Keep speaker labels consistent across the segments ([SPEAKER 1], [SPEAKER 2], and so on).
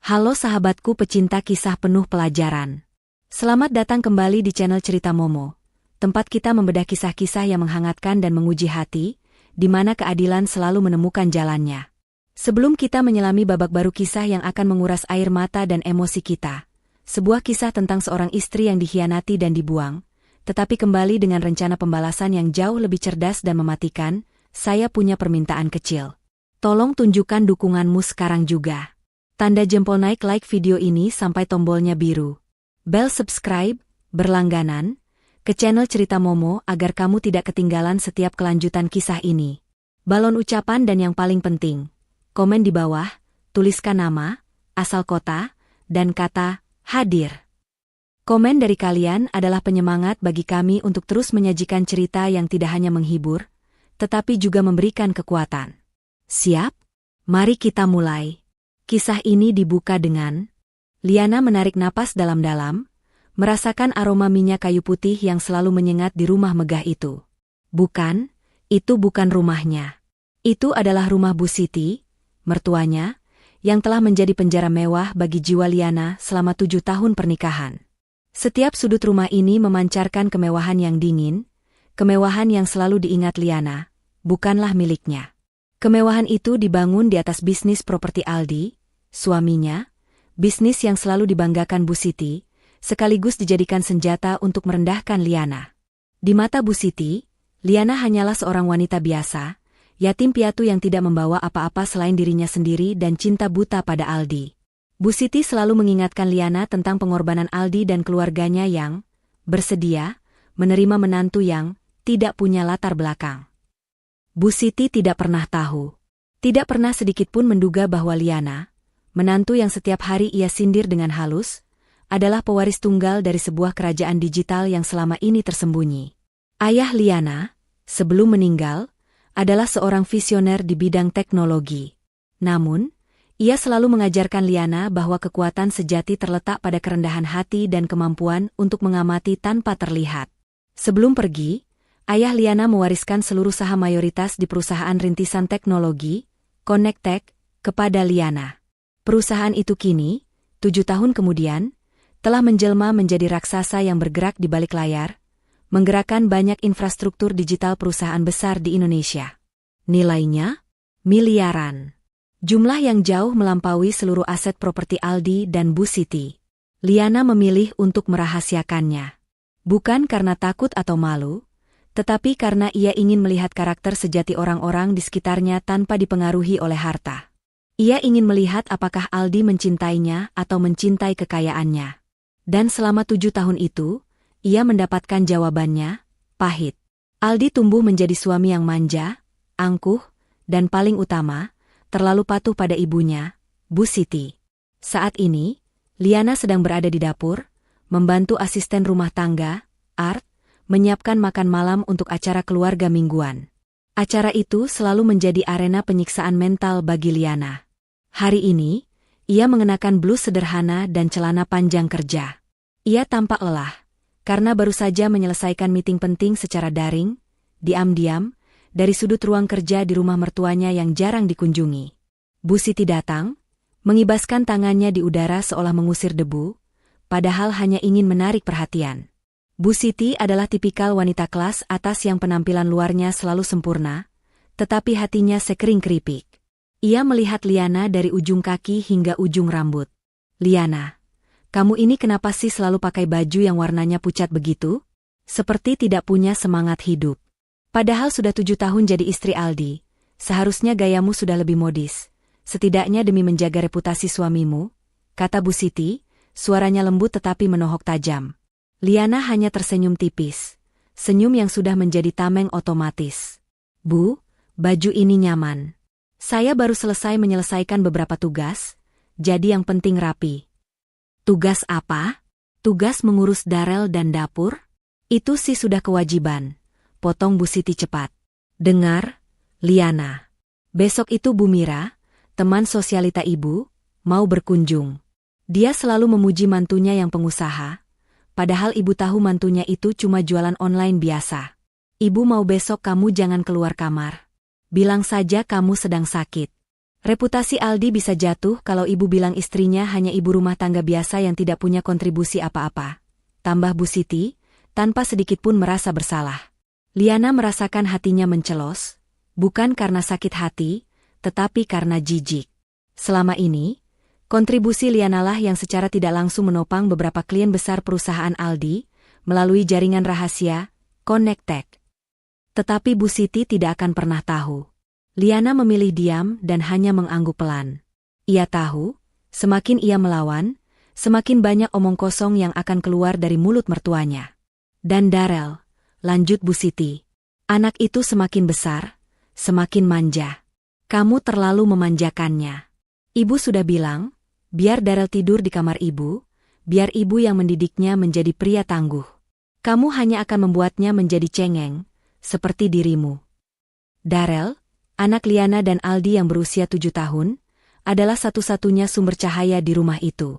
[SPEAKER 1] Halo sahabatku pecinta kisah penuh pelajaran. Selamat datang kembali di channel Cerita Momo, tempat kita membedah kisah-kisah yang menghangatkan dan menguji hati, di mana keadilan selalu menemukan jalannya. Sebelum kita menyelami babak baru kisah yang akan menguras air mata dan emosi kita, sebuah kisah tentang seorang istri yang dikhianati dan dibuang, tetapi kembali dengan rencana pembalasan yang jauh lebih cerdas dan mematikan. Saya punya permintaan kecil. Tolong tunjukkan dukunganmu sekarang juga. Tanda jempol naik, like video ini sampai tombolnya biru. Bel subscribe, berlangganan, ke channel Cerita Momo agar kamu tidak ketinggalan setiap kelanjutan kisah ini. Balon ucapan dan yang paling penting, komen di bawah, tuliskan nama, asal kota, dan kata, hadir. Komen dari kalian adalah penyemangat bagi kami untuk terus menyajikan cerita yang tidak hanya menghibur, tetapi juga memberikan kekuatan. Siap? Mari kita mulai. Kisah ini dibuka dengan Liana menarik napas dalam-dalam, merasakan aroma minyak kayu putih yang selalu menyengat di rumah megah itu. Bukan, itu bukan rumahnya. Itu adalah rumah Bu Siti, mertuanya, yang telah menjadi penjara mewah bagi jiwa Liana selama 7 tahun pernikahan. Setiap sudut rumah ini memancarkan kemewahan yang dingin, kemewahan yang selalu diingat Liana, bukanlah miliknya. Kemewahan itu dibangun di atas bisnis properti Aldi, suaminya, bisnis yang selalu dibanggakan Bu Siti, sekaligus dijadikan senjata untuk merendahkan Liana. Di mata Bu Siti, Liana hanyalah seorang wanita biasa, yatim piatu yang tidak membawa apa-apa selain dirinya sendiri dan cinta buta pada Aldi. Bu Siti selalu mengingatkan Liana tentang pengorbanan Aldi dan keluarganya yang bersedia menerima menantu yang tidak punya latar belakang. Bu Siti tidak pernah tahu, tidak pernah sedikitpun menduga bahwa Liana, menantu yang setiap hari ia sindir dengan halus, adalah pewaris tunggal dari sebuah kerajaan digital yang selama ini tersembunyi. Ayah Liana, sebelum meninggal, adalah seorang visioner di bidang teknologi. Namun, ia selalu mengajarkan Liana bahwa kekuatan sejati terletak pada kerendahan hati dan kemampuan untuk mengamati tanpa terlihat. Sebelum pergi, ayah Liana mewariskan seluruh saham mayoritas di perusahaan rintisan teknologi, Connectech, kepada Liana. Perusahaan itu kini, 7 tahun kemudian, telah menjelma menjadi raksasa yang bergerak di balik layar, menggerakkan banyak infrastruktur digital perusahaan besar di Indonesia. Nilainya? Miliaran. Jumlah yang jauh melampaui seluruh aset properti Aldi dan Bu Siti. Liana memilih untuk merahasiakannya. Bukan karena takut atau malu, tetapi karena ia ingin melihat karakter sejati orang-orang di sekitarnya tanpa dipengaruhi oleh harta. Ia ingin melihat apakah Aldi mencintainya atau mencintai kekayaannya. Dan selama 7 tahun itu, ia mendapatkan jawabannya, pahit. Aldi tumbuh menjadi suami yang manja, angkuh, dan paling utama, terlalu patuh pada ibunya, Bu Siti. Saat ini, Liana sedang berada di dapur, membantu asisten rumah tangga, Art, menyiapkan makan malam untuk acara keluarga mingguan. Acara itu selalu menjadi arena penyiksaan mental bagi Liana. Hari ini, ia mengenakan blus sederhana dan celana panjang kerja. Ia tampak lelah, karena baru saja menyelesaikan meeting penting secara daring, diam-diam, dari sudut ruang kerja di rumah mertuanya yang jarang dikunjungi. Bu Siti datang, mengibaskan tangannya di udara seolah mengusir debu, padahal hanya ingin menarik perhatian. Bu Siti adalah tipikal wanita kelas atas yang penampilan luarnya selalu sempurna, tetapi hatinya sekering keripik. Ia melihat Liana dari ujung kaki hingga ujung rambut. Liana, kamu ini kenapa sih selalu pakai baju yang warnanya pucat begitu? Seperti tidak punya semangat hidup. Padahal sudah 7 tahun jadi istri Aldi, seharusnya gayamu sudah lebih modis, setidaknya demi menjaga reputasi suamimu, kata Bu Siti, suaranya lembut tetapi menohok tajam. Liana hanya tersenyum tipis, senyum yang sudah menjadi tameng otomatis. Bu, baju ini nyaman. Saya baru selesai menyelesaikan beberapa tugas, jadi yang penting rapi. Tugas apa? Tugas mengurus Darel dan dapur? Itu sih sudah kewajiban, potong Bu Siti cepat. Dengar, Liana. Besok itu Bu Mira, teman sosialita ibu, mau berkunjung. Dia selalu memuji mantunya yang pengusaha, padahal ibu tahu mantunya itu cuma jualan online biasa. Ibu mau besok kamu jangan keluar kamar. Bilang saja kamu sedang sakit. Reputasi Aldi bisa jatuh kalau ibu bilang istrinya hanya ibu rumah tangga biasa yang tidak punya kontribusi apa-apa. Tambah Bu Siti, tanpa sedikit pun merasa bersalah. Liana merasakan hatinya mencelos, bukan karena sakit hati, tetapi karena jijik. Selama ini, kontribusi Liana lah yang secara tidak langsung menopang beberapa klien besar perusahaan Aldi, melalui jaringan rahasia, Connectech. Tetapi Bu Siti tidak akan pernah tahu. Liana memilih diam dan hanya mengangguk pelan. Ia tahu, semakin ia melawan, semakin banyak omong kosong yang akan keluar dari mulut mertuanya. Dan Darel, lanjut Bu Siti, anak itu semakin besar, semakin manja. Kamu terlalu memanjakannya. Ibu sudah bilang, biar Darel tidur di kamar ibu, biar ibu yang mendidiknya menjadi pria tangguh. Kamu hanya akan membuatnya menjadi cengeng, seperti dirimu. Darel, anak Liana dan Aldi yang berusia 7 tahun, adalah satu-satunya sumber cahaya di rumah itu.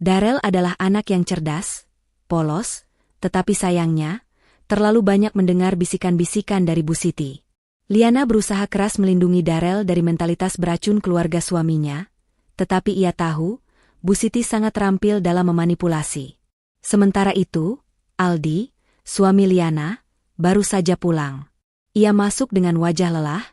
[SPEAKER 1] Darel adalah anak yang cerdas, polos, tetapi sayangnya, terlalu banyak mendengar bisikan-bisikan dari Bu Siti. Liana berusaha keras melindungi Darel dari mentalitas beracun keluarga suaminya, tetapi ia tahu, Bu Siti sangat terampil dalam memanipulasi. Sementara itu, Aldi, suami Liana, baru saja pulang. Ia masuk dengan wajah lelah,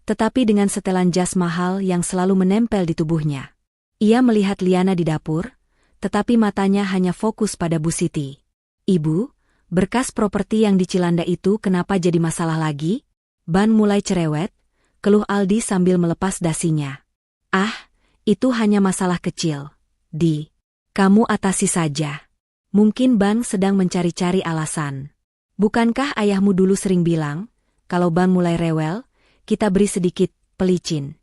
[SPEAKER 1] tetapi dengan setelan jas mahal yang selalu menempel di tubuhnya. Ia melihat Liana di dapur, tetapi matanya hanya fokus pada Bu Siti. Ibu, berkas properti yang di Cilanda itu kenapa jadi masalah lagi? Ban mulai cerewet, keluh Aldi sambil melepas dasinya. Ah, itu hanya masalah kecil. Kamu atasi saja. Mungkin Ban sedang mencari-cari alasan. Bukankah ayahmu dulu sering bilang, kalau Ban mulai rewel, kita beri sedikit pelicin.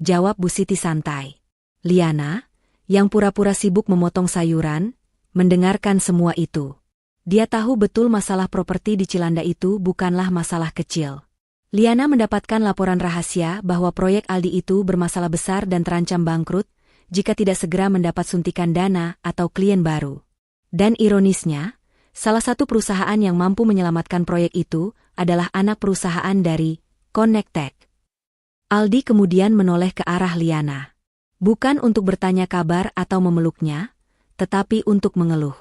[SPEAKER 1] Jawab Bu Siti santai. Liana, yang pura-pura sibuk memotong sayuran, mendengarkan semua itu. Dia tahu betul masalah properti di Cilanda itu bukanlah masalah kecil. Liana mendapatkan laporan rahasia bahwa proyek Aldi itu bermasalah besar dan terancam bangkrut jika tidak segera mendapat suntikan dana atau klien baru. Dan ironisnya, salah satu perusahaan yang mampu menyelamatkan proyek itu adalah anak perusahaan dari Connectech. Aldi kemudian menoleh ke arah Liana. Bukan untuk bertanya kabar atau memeluknya, tetapi untuk mengeluh.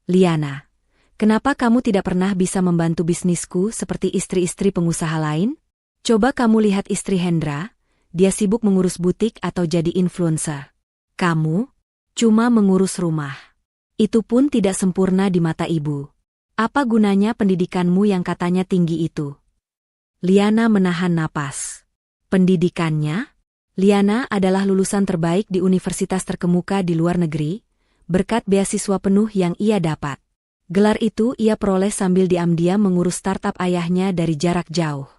[SPEAKER 1] Liana, kenapa kamu tidak pernah bisa membantu bisnisku seperti istri-istri pengusaha lain? Coba kamu lihat istri Hendra, dia sibuk mengurus butik atau jadi influencer. Kamu cuma mengurus rumah. Itu pun tidak sempurna di mata ibu. Apa gunanya pendidikanmu yang katanya tinggi itu? Liana menahan napas. Pendidikannya? Liana adalah lulusan terbaik di universitas terkemuka di luar negeri, berkat beasiswa penuh yang ia dapat. Gelar itu ia peroleh sambil diam-diam mengurus startup ayahnya dari jarak jauh.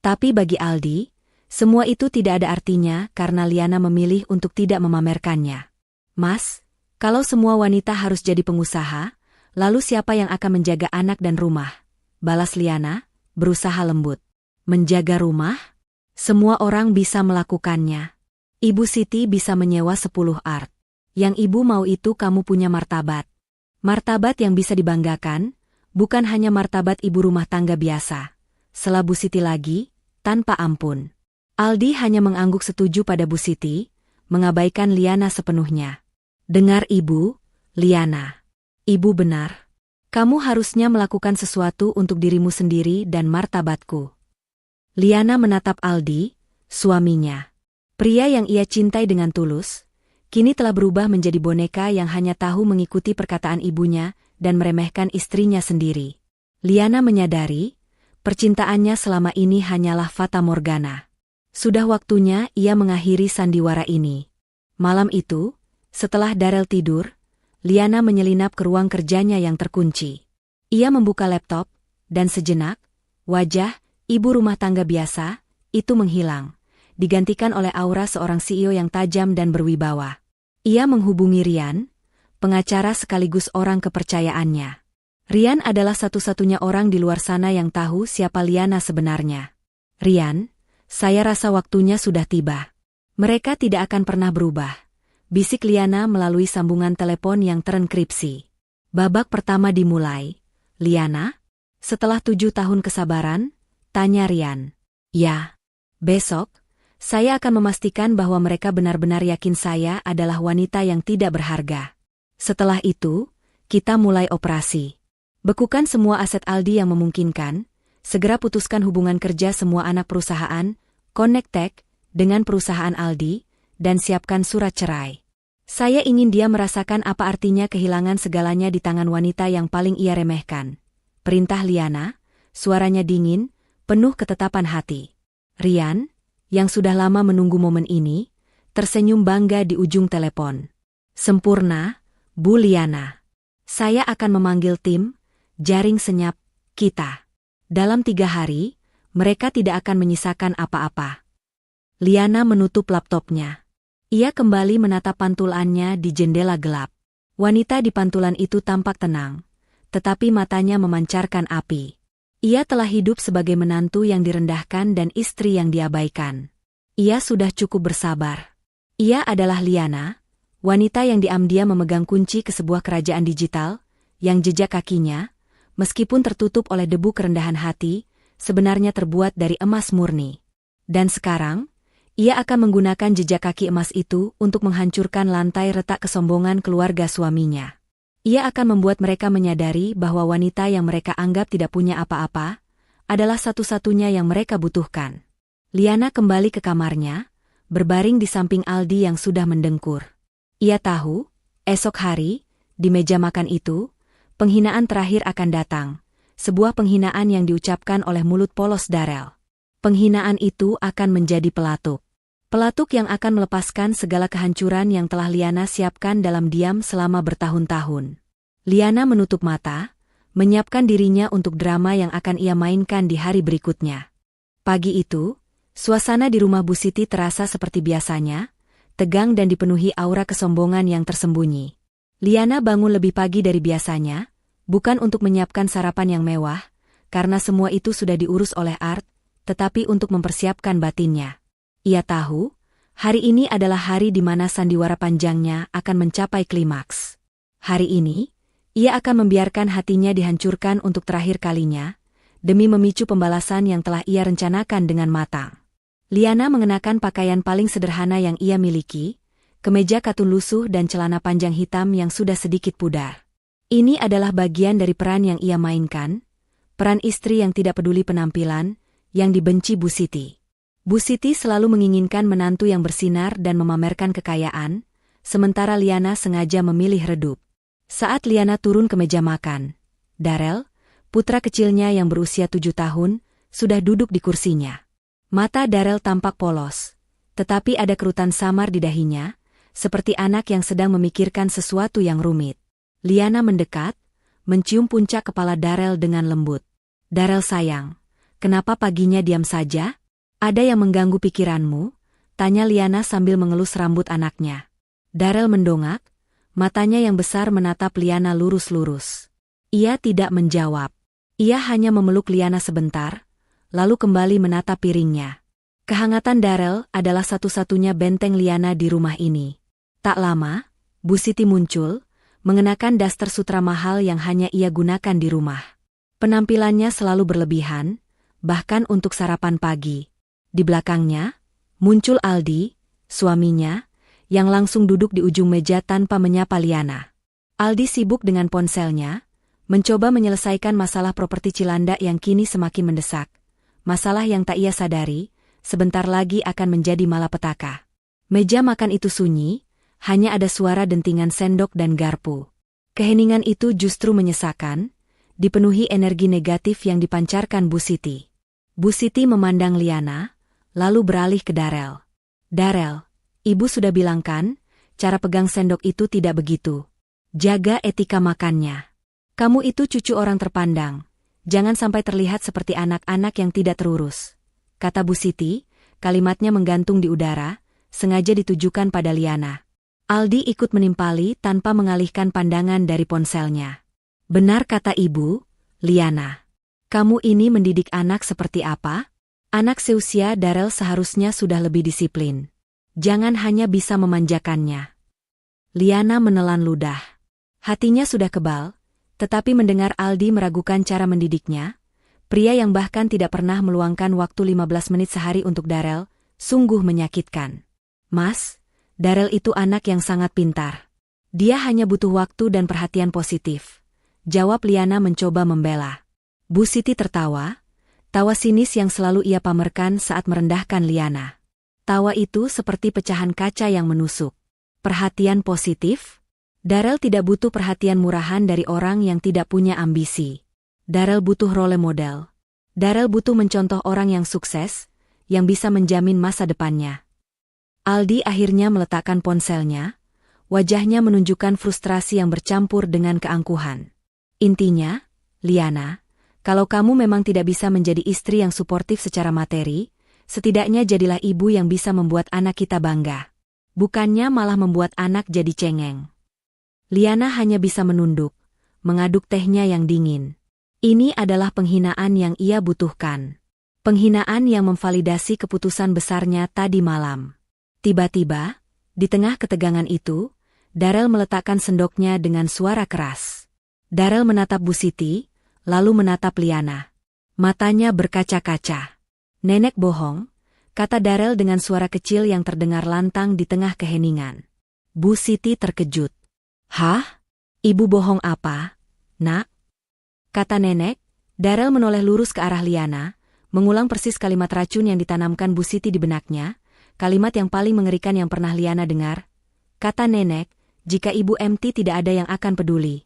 [SPEAKER 1] Tapi bagi Aldi, semua itu tidak ada artinya karena Liana memilih untuk tidak memamerkannya. Mas, kalau semua wanita harus jadi pengusaha, lalu siapa yang akan menjaga anak dan rumah? Balas Liana, berusaha lembut. Menjaga rumah? Semua orang bisa melakukannya. Ibu Siti bisa menyewa 10 art. Yang ibu mau itu kamu punya martabat. Martabat yang bisa dibanggakan, bukan hanya martabat ibu rumah tangga biasa. Sela Bu Siti lagi, tanpa ampun. Aldi hanya mengangguk setuju pada Bu Siti, mengabaikan Liana sepenuhnya. Dengar ibu, Liana. Ibu benar. Kamu harusnya melakukan sesuatu untuk dirimu sendiri dan martabatku. Liana menatap Aldi, suaminya. Pria yang ia cintai dengan tulus, kini telah berubah menjadi boneka yang hanya tahu mengikuti perkataan ibunya dan meremehkan istrinya sendiri. Liana menyadari, percintaannya selama ini hanyalah fata morgana. Sudah waktunya ia mengakhiri sandiwara ini. Malam itu, setelah Darel tidur, Liana menyelinap ke ruang kerjanya yang terkunci. Ia membuka laptop, dan sejenak, wajah ibu rumah tangga biasa, itu menghilang, digantikan oleh aura seorang CEO yang tajam dan berwibawa. Ia menghubungi Rian, pengacara sekaligus orang kepercayaannya. Rian adalah satu-satunya orang di luar sana yang tahu siapa Liana sebenarnya. Rian, saya rasa waktunya sudah tiba. Mereka tidak akan pernah berubah. Bisik Liana melalui sambungan telepon yang terenkripsi. Babak pertama dimulai. Liana, setelah 7 tahun kesabaran, tanya Rian. Ya. Besok, Saya akan memastikan bahwa mereka benar-benar yakin saya adalah wanita yang tidak berharga. Setelah itu, kita mulai operasi. Bekukan semua aset Aldi yang memungkinkan, segera putuskan hubungan kerja semua anak perusahaan, Connect Tech, dengan perusahaan Aldi, dan siapkan surat cerai. Saya ingin dia merasakan apa artinya kehilangan segalanya di tangan wanita yang paling ia remehkan. Perintah Liana, suaranya dingin, penuh ketetapan hati. Rian, yang sudah lama menunggu momen ini, tersenyum bangga di ujung telepon. Sempurna, Bu Liana. Saya akan memanggil tim, jaring senyap, kita. Dalam 3 hari, mereka tidak akan menyisakan apa-apa. Liana menutup laptopnya. Ia kembali menatap pantulannya di jendela gelap. Wanita di pantulan itu tampak tenang, tetapi matanya memancarkan api. Ia telah hidup sebagai menantu yang direndahkan dan istri yang diabaikan. Ia sudah cukup bersabar. Ia adalah Liana, wanita yang diam-diam memegang kunci ke sebuah kerajaan digital, yang jejak kakinya, meskipun tertutup oleh debu kerendahan hati, sebenarnya terbuat dari emas murni. Dan sekarang, ia akan menggunakan jejak kaki emas itu untuk menghancurkan lantai retak kesombongan keluarga suaminya. Ia akan membuat mereka menyadari bahwa wanita yang mereka anggap tidak punya apa-apa, adalah satu-satunya yang mereka butuhkan. Liana kembali ke kamarnya, berbaring di samping Aldi yang sudah mendengkur. Ia tahu, esok hari, di meja makan itu, penghinaan terakhir akan datang, sebuah penghinaan yang diucapkan oleh mulut polos Darrell. Penghinaan itu akan menjadi pelatuk. Pelatuk yang akan melepaskan segala kehancuran yang telah Liana siapkan dalam diam selama bertahun-tahun. Liana menutup mata, menyiapkan dirinya untuk drama yang akan ia mainkan di hari berikutnya. Pagi itu, suasana di rumah Bu Siti terasa seperti biasanya, tegang dan dipenuhi aura kesombongan yang tersembunyi. Liana bangun lebih pagi dari biasanya, bukan untuk menyiapkan sarapan yang mewah, karena semua itu sudah diurus oleh Art, tetapi untuk mempersiapkan batinnya. Ia tahu, hari ini adalah hari di mana sandiwara panjangnya akan mencapai klimaks. Hari ini, ia akan membiarkan hatinya dihancurkan untuk terakhir kalinya, demi memicu pembalasan yang telah ia rencanakan dengan matang. Liana mengenakan pakaian paling sederhana yang ia miliki, kemeja katun lusuh dan celana panjang hitam yang sudah sedikit pudar. Ini adalah bagian dari peran yang ia mainkan, peran istri yang tidak peduli penampilan, yang dibenci Bu Siti. Bu Siti selalu menginginkan menantu yang bersinar dan memamerkan kekayaan, sementara Liana sengaja memilih redup. Saat Liana turun ke meja makan, Darrell, putra kecilnya yang berusia 7 tahun, sudah duduk di kursinya. Mata Darrell tampak polos, tetapi ada kerutan samar di dahinya, seperti anak yang sedang memikirkan sesuatu yang rumit. Liana mendekat, mencium puncak kepala Darrell dengan lembut. Darrell sayang, kenapa paginya diam saja? Ada yang mengganggu pikiranmu? Tanya Liana sambil mengelus rambut anaknya. Darrell mendongak, matanya yang besar menatap Liana lurus-lurus. Ia tidak menjawab. Ia hanya memeluk Liana sebentar, lalu kembali menatap piringnya. Kehangatan Darrell adalah satu-satunya benteng Liana di rumah ini. Tak lama, Bu Siti muncul, mengenakan daster sutra mahal yang hanya ia gunakan di rumah. Penampilannya selalu berlebihan, bahkan untuk sarapan pagi. Di belakangnya, muncul Aldi, suaminya, yang langsung duduk di ujung meja tanpa menyapa Liana. Aldi sibuk dengan ponselnya, mencoba menyelesaikan masalah properti Cilandak yang kini semakin mendesak. Masalah yang tak ia sadari, sebentar lagi akan menjadi malapetaka. Meja makan itu sunyi, hanya ada suara dentingan sendok dan garpu. Keheningan itu justru menyesakan, dipenuhi energi negatif yang dipancarkan Bu Siti. Bu Siti memandang Liana, lalu beralih ke Darrell. Darrell, ibu sudah bilang kan, cara pegang sendok itu tidak begitu. Jaga etika makannya. Kamu itu cucu orang terpandang, jangan sampai terlihat seperti anak-anak yang tidak terurus. Kata Bu Siti, kalimatnya menggantung di udara, sengaja ditujukan pada Liana. Aldi ikut menimpali tanpa mengalihkan pandangan dari ponselnya. Benar kata ibu, Liana. Kamu ini mendidik anak seperti apa? Anak seusia Darrell seharusnya sudah lebih disiplin. Jangan hanya bisa memanjakannya. Liana menelan ludah. Hatinya sudah kebal, tetapi mendengar Aldi meragukan cara mendidiknya, pria yang bahkan tidak pernah meluangkan waktu 15 menit sehari untuk Darrell, Sungguh menyakitkan. Mas, Darel itu anak yang sangat pintar. Dia hanya butuh waktu dan perhatian positif, jawab Liana mencoba membela. Bu Siti tertawa, tawa sinis yang selalu ia pamerkan saat merendahkan Liana. Tawa itu seperti pecahan kaca yang menusuk. Perhatian positif? Darel tidak butuh perhatian murahan dari orang yang tidak punya ambisi. Darel butuh role model. Darel butuh mencontoh orang yang sukses, yang bisa menjamin masa depannya. Aldi akhirnya meletakkan ponselnya, wajahnya menunjukkan frustrasi yang bercampur dengan keangkuhan. Intinya, Liana, kalau kamu memang tidak bisa menjadi istri yang suportif secara materi, setidaknya jadilah ibu yang bisa membuat anak kita bangga. Bukannya malah membuat anak jadi cengeng. Liana hanya bisa menunduk, mengaduk tehnya yang dingin. Ini adalah penghinaan yang ia butuhkan. Penghinaan yang memvalidasi keputusan besarnya tadi malam. Tiba-tiba, di tengah ketegangan itu, Darel meletakkan sendoknya dengan suara keras. Darel menatap Bu Siti, lalu menatap Liana. Matanya berkaca-kaca. Nenek bohong, kata Darel dengan suara kecil yang terdengar lantang di tengah keheningan. Bu Siti terkejut. Hah? Ibu bohong apa, Nak? Kata nenek. Darel menoleh lurus ke arah Liana, mengulang persis kalimat racun yang ditanamkan Bu Siti di benaknya, kalimat yang paling mengerikan yang pernah Liana dengar. Kata nenek, jika Ibu MT tidak ada yang akan peduli.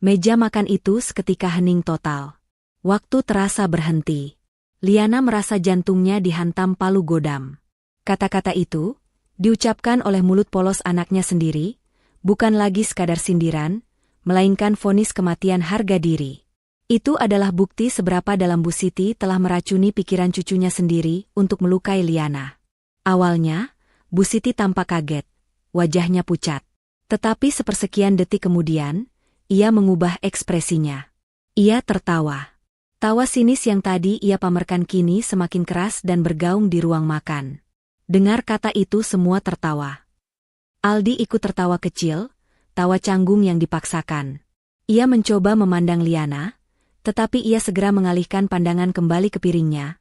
[SPEAKER 1] Meja makan itu seketika hening total. Waktu terasa berhenti. Liana merasa jantungnya dihantam palu godam. Kata-kata itu, diucapkan oleh mulut polos anaknya sendiri, bukan lagi sekadar sindiran, melainkan vonis kematian harga diri. Itu adalah bukti seberapa dalam Bu Siti telah meracuni pikiran cucunya sendiri untuk melukai Liana. Awalnya, Bu Siti tampak kaget, wajahnya pucat. Tetapi sepersekian detik kemudian, ia mengubah ekspresinya. Ia tertawa. Tawa sinis yang tadi ia pamerkan kini semakin keras dan bergaung di ruang makan. Dengar kata itu semua tertawa. Aldi ikut tertawa kecil, tawa canggung yang dipaksakan. Ia mencoba memandang Liana, tetapi ia segera mengalihkan pandangan kembali ke piringnya,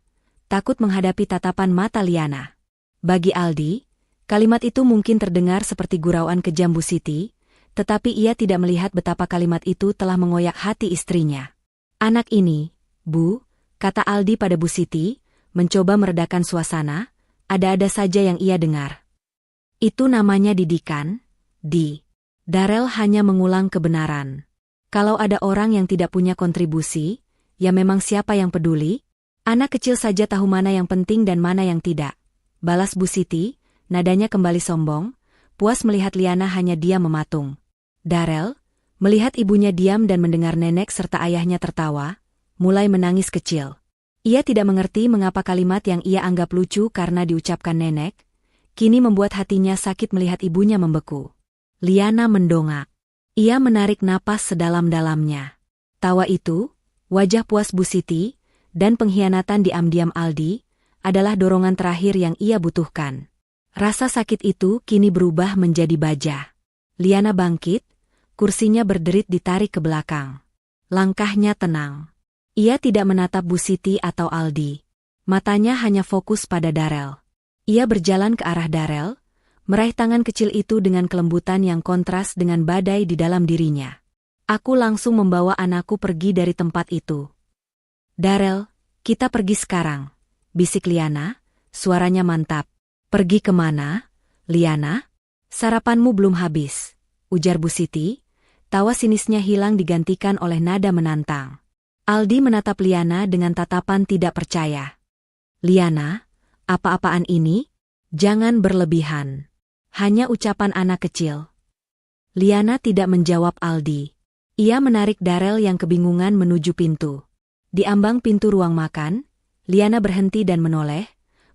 [SPEAKER 1] takut menghadapi tatapan mata Liana. Bagi Aldi, kalimat itu mungkin terdengar seperti gurauan kejam Bu Siti, tetapi ia tidak melihat betapa kalimat itu telah mengoyak hati istrinya. Anak ini, Bu, kata Aldi pada Bu Siti, mencoba meredakan suasana, ada-ada saja yang ia dengar. Itu namanya didikan, Di. Darel hanya mengulang kebenaran. Kalau ada orang yang tidak punya kontribusi, ya memang siapa yang peduli? Anak kecil saja tahu mana yang penting dan mana yang tidak. Balas Bu Siti, nadanya kembali sombong, puas melihat Liana hanya diam mematung. Darel, melihat ibunya diam dan mendengar nenek serta ayahnya tertawa, mulai menangis kecil. Ia tidak mengerti mengapa kalimat yang ia anggap lucu karena diucapkan nenek, kini membuat hatinya sakit melihat ibunya membeku. Liana mendongak. Ia menarik napas sedalam-dalamnya. Tawa itu, wajah puas Bu Siti, dan pengkhianatan diam-diam Aldi, adalah dorongan terakhir yang ia butuhkan. Rasa sakit itu kini berubah menjadi baja. Liana bangkit, kursinya berderit ditarik ke belakang. Langkahnya tenang. Ia tidak menatap Bu Siti atau Aldi. Matanya hanya fokus pada Darel. Ia berjalan ke arah Darel, meraih tangan kecil itu dengan kelembutan yang kontras dengan badai di dalam dirinya. Aku langsung membawa anakku pergi dari tempat itu. Darel, kita pergi sekarang, bisik Liana, suaranya mantap. Pergi kemana, Liana? Sarapanmu belum habis, ujar Bu Siti, tawa sinisnya hilang digantikan oleh nada menantang. Aldi menatap Liana dengan tatapan tidak percaya. Liana, apa-apaan ini? Jangan berlebihan. Hanya ucapan anak kecil. Liana tidak menjawab Aldi. Ia menarik Darel yang kebingungan menuju pintu. Di ambang pintu ruang makan, Liana berhenti dan menoleh,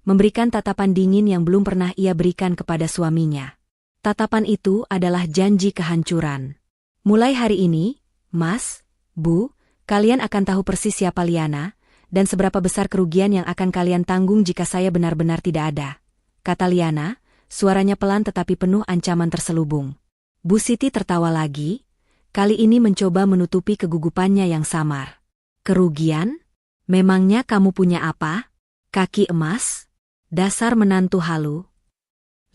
[SPEAKER 1] memberikan tatapan dingin yang belum pernah ia berikan kepada suaminya. Tatapan itu adalah janji kehancuran. Mulai hari ini, Mas, Bu, kalian akan tahu persis siapa Liana, dan seberapa besar kerugian yang akan kalian tanggung jika saya benar-benar tidak ada, kata Liana. Suaranya pelan tetapi penuh ancaman terselubung. Bu Siti tertawa lagi, kali ini mencoba menutupi kegugupannya yang samar. Kerugian? Memangnya kamu punya apa? Kaki emas? Dasar menantu halu.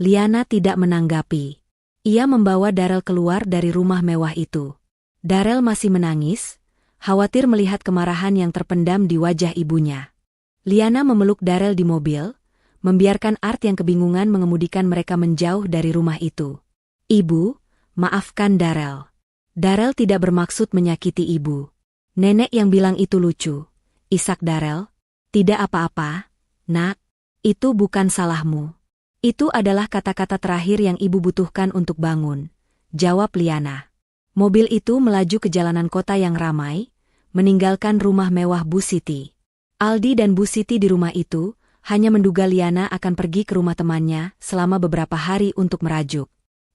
[SPEAKER 1] Liana tidak menanggapi. Ia membawa Darrell keluar dari rumah mewah itu. Darrell masih menangis, khawatir melihat kemarahan yang terpendam di wajah ibunya. Liana memeluk Darrell di mobil, membiarkan Art yang kebingungan mengemudikan mereka menjauh dari rumah itu. Ibu, maafkan Darrell. Darrell tidak bermaksud menyakiti ibu. Nenek yang bilang itu lucu. Isak Darrell. Tidak apa-apa, nak. Itu bukan salahmu. Itu adalah kata-kata terakhir yang ibu butuhkan untuk bangun, jawab Liana. Mobil itu melaju ke jalanan kota yang ramai, meninggalkan rumah mewah Bu Siti. Aldi dan Bu Siti di rumah itu hanya menduga Liana akan pergi ke rumah temannya selama beberapa hari untuk merajuk.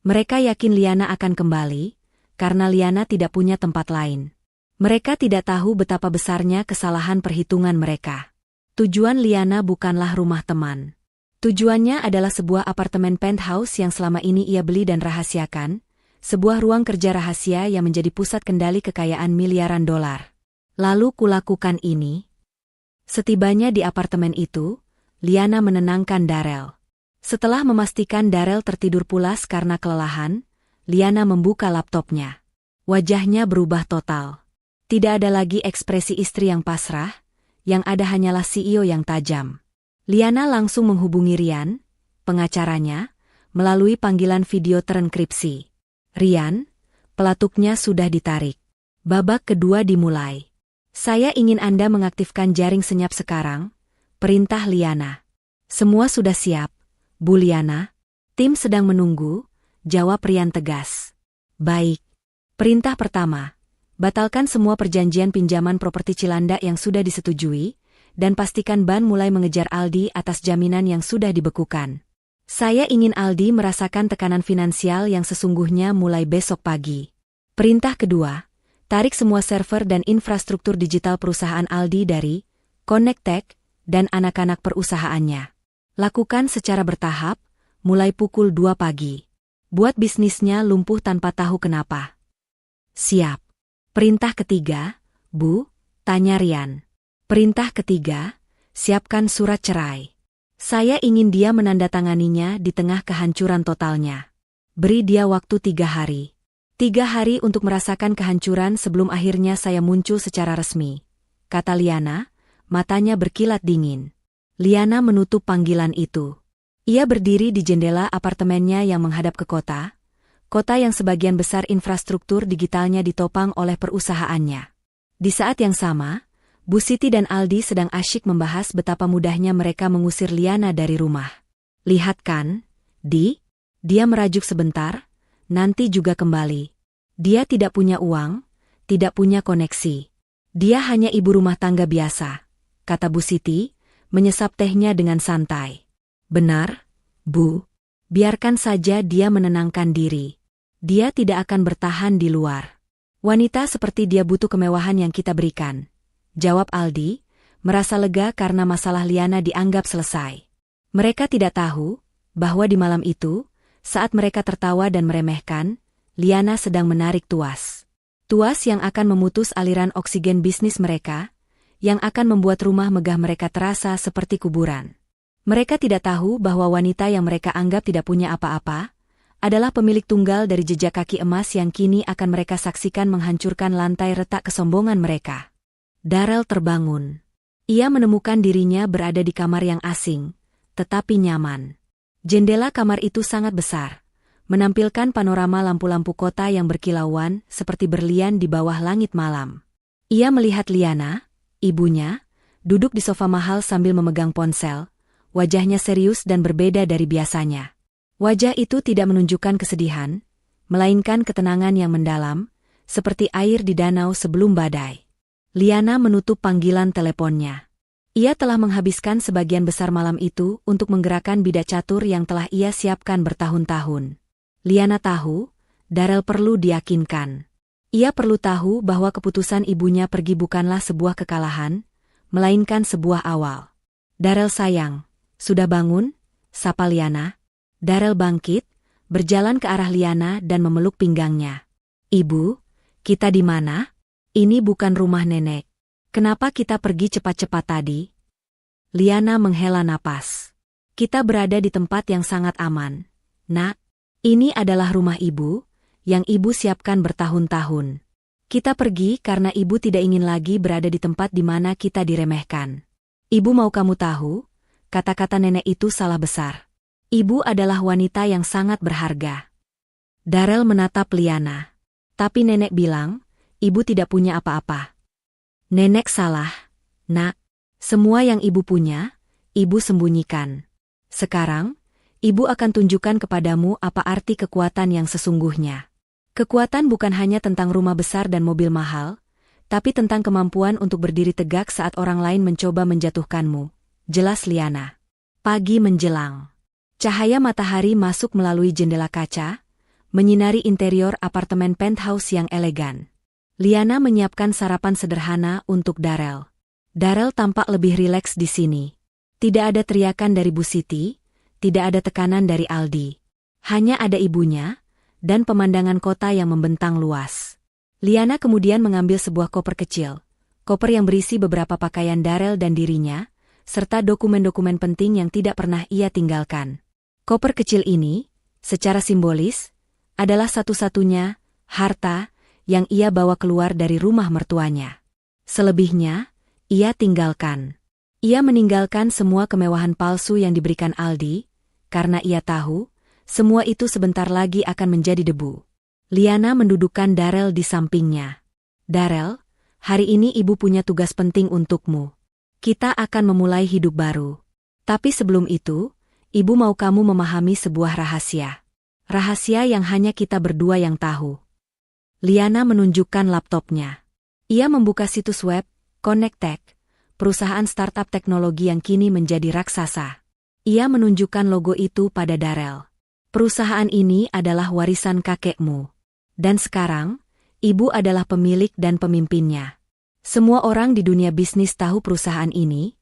[SPEAKER 1] Mereka yakin Liana akan kembali, karena Liana tidak punya tempat lain. Mereka tidak tahu betapa besarnya kesalahan perhitungan mereka. Tujuan Liana bukanlah rumah teman. Tujuannya adalah sebuah apartemen penthouse yang selama ini ia beli dan rahasiakan, sebuah ruang kerja rahasia yang menjadi pusat kendali kekayaan miliaran dolar. Lalu kulakukan ini. Setibanya di apartemen itu, Liana menenangkan Darrell. Setelah memastikan Darrell tertidur pulas karena kelelahan, Liana membuka laptopnya. Wajahnya berubah total. Tidak ada lagi ekspresi istri yang pasrah, yang ada hanyalah CEO yang tajam. Liana langsung menghubungi Rian, pengacaranya, melalui panggilan video terenkripsi. Rian, pelatuknya sudah ditarik. Babak kedua dimulai. Saya ingin Anda mengaktifkan jaring senyap sekarang, perintah Liana. Semua sudah siap, Bu Liana. Tim sedang menunggu, jawab Rian tegas. Baik. Perintah pertama. Batalkan semua perjanjian pinjaman properti Cilandak yang sudah disetujui, dan pastikan Ban mulai mengejar Aldi atas jaminan yang sudah dibekukan. Saya ingin Aldi merasakan tekanan finansial yang sesungguhnya mulai besok pagi. Perintah kedua, tarik semua server dan infrastruktur digital perusahaan Aldi dari Connect dan anak-anak perusahaannya. Lakukan secara bertahap, mulai pukul 2 pagi. Buat bisnisnya lumpuh tanpa tahu kenapa. Siap. Perintah ketiga, Bu, tanya Rian. Perintah ketiga, siapkan surat cerai. Saya ingin dia menandatanganinya di tengah kehancuran totalnya. Beri dia waktu 3 hari. 3 hari untuk merasakan kehancuran sebelum akhirnya saya muncul secara resmi, kata Liana, matanya berkilat dingin. Liana menutup panggilan itu. Ia berdiri di jendela apartemennya yang menghadap ke kota yang sebagian besar infrastruktur digitalnya ditopang oleh perusahaannya. Di saat yang sama, Bu Siti dan Aldi sedang asyik membahas betapa mudahnya mereka mengusir Liana dari rumah. Lihat kan, dia merajuk sebentar, nanti juga kembali. Dia tidak punya uang, tidak punya koneksi. Dia hanya ibu rumah tangga biasa, kata Bu Siti, menyesap tehnya dengan santai. Benar, Bu. Biarkan saja dia menenangkan diri. Dia tidak akan bertahan di luar. Wanita seperti dia butuh kemewahan yang kita berikan, jawab Aldi, merasa lega karena masalah Liana dianggap selesai. Mereka tidak tahu bahwa di malam itu, saat mereka tertawa dan meremehkan, Liana sedang menarik tuas. Tuas yang akan memutus aliran oksigen bisnis mereka, yang akan membuat rumah megah mereka terasa seperti kuburan. Mereka tidak tahu bahwa wanita yang mereka anggap tidak punya apa-apa, adalah pemilik tunggal dari jejak kaki emas yang kini akan mereka saksikan menghancurkan lantai retak kesombongan mereka. Darrell terbangun. Ia menemukan dirinya berada di kamar yang asing, tetapi nyaman. Jendela kamar itu sangat besar, menampilkan panorama lampu-lampu kota yang berkilauan seperti berlian di bawah langit malam. Ia melihat Liana, ibunya, duduk di sofa mahal sambil memegang ponsel, wajahnya serius dan berbeda dari biasanya. Wajah itu tidak menunjukkan kesedihan, melainkan ketenangan yang mendalam, seperti air di danau sebelum badai. Liana menutup panggilan teleponnya. Ia telah menghabiskan sebagian besar malam itu untuk menggerakkan bidak catur yang telah ia siapkan bertahun-tahun. Liana tahu, Darrell perlu diyakinkan. Ia perlu tahu bahwa keputusan ibunya pergi bukanlah sebuah kekalahan, melainkan sebuah awal. Darrell sayang, sudah bangun? Sapa Liana. Darrell bangkit, berjalan ke arah Liana dan memeluk pinggangnya. Ibu, kita di mana? Ini bukan rumah nenek. Kenapa kita pergi cepat-cepat tadi? Liana menghela napas. Kita berada di tempat yang sangat aman. Nak, ini adalah rumah ibu, yang ibu siapkan bertahun-tahun. Kita pergi karena ibu tidak ingin lagi berada di tempat di mana kita diremehkan. Ibu mau kamu tahu, kata-kata nenek itu salah besar. Ibu adalah wanita yang sangat berharga. Darrell menatap Liana. Tapi nenek bilang, ibu tidak punya apa-apa. Nenek salah, nak. Semua yang ibu punya, ibu sembunyikan. Sekarang, ibu akan tunjukkan kepadamu apa arti kekuatan yang sesungguhnya. Kekuatan bukan hanya tentang rumah besar dan mobil mahal, tapi tentang kemampuan untuk berdiri tegak saat orang lain mencoba menjatuhkanmu. Jelas Liana. Pagi menjelang. Cahaya matahari masuk melalui jendela kaca, menyinari interior apartemen penthouse yang elegan. Liana menyiapkan sarapan sederhana untuk Darrell. Darrell tampak lebih rileks di sini. Tidak ada teriakan dari Bu Siti, tidak ada tekanan dari Aldi. Hanya ada ibunya, dan pemandangan kota yang membentang luas. Liana kemudian mengambil sebuah koper kecil. Koper yang berisi beberapa pakaian Darrell dan dirinya, serta dokumen-dokumen penting yang tidak pernah ia tinggalkan. Koper kecil ini, secara simbolis, adalah satu-satunya harta yang ia bawa keluar dari rumah mertuanya. Selebihnya, ia tinggalkan. Ia meninggalkan semua kemewahan palsu yang diberikan Aldi, karena ia tahu, semua itu sebentar lagi akan menjadi debu. Liana mendudukkan Darrell di sampingnya. Darrell, hari ini ibu punya tugas penting untukmu. Kita akan memulai hidup baru. Tapi sebelum itu, ibu mau kamu memahami sebuah rahasia. Rahasia yang hanya kita berdua yang tahu. Liana menunjukkan laptopnya. Ia membuka situs web, Connect Tech, perusahaan startup teknologi yang kini menjadi raksasa. Ia menunjukkan logo itu pada Darrell. Perusahaan ini adalah warisan kakekmu. Dan sekarang, ibu adalah pemilik dan pemimpinnya. Semua orang di dunia bisnis tahu perusahaan ini,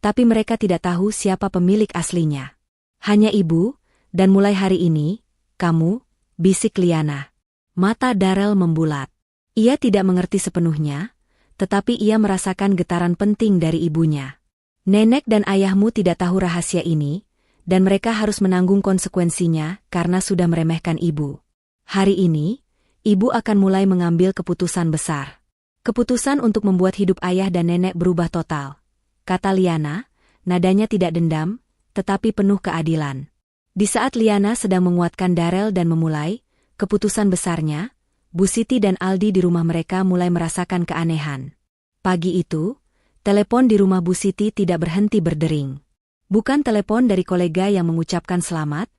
[SPEAKER 1] tapi mereka tidak tahu siapa pemilik aslinya. Hanya ibu, dan mulai hari ini, kamu, bisik Liana. Mata Darrell membulat. Ia tidak mengerti sepenuhnya, tetapi ia merasakan getaran penting dari ibunya. Nenek dan ayahmu tidak tahu rahasia ini, dan mereka harus menanggung konsekuensinya karena sudah meremehkan ibu. Hari ini, ibu akan mulai mengambil keputusan besar. Keputusan untuk membuat hidup ayah dan nenek berubah total. Kata Liana, nadanya tidak dendam, tetapi penuh keadilan. Di saat Liana sedang menguatkan Darrell dan memulai keputusan besarnya, Bu Siti dan Aldi di rumah mereka mulai merasakan keanehan. Pagi itu, telepon di rumah Bu Siti tidak berhenti berdering. Bukan telepon dari kolega yang mengucapkan selamat,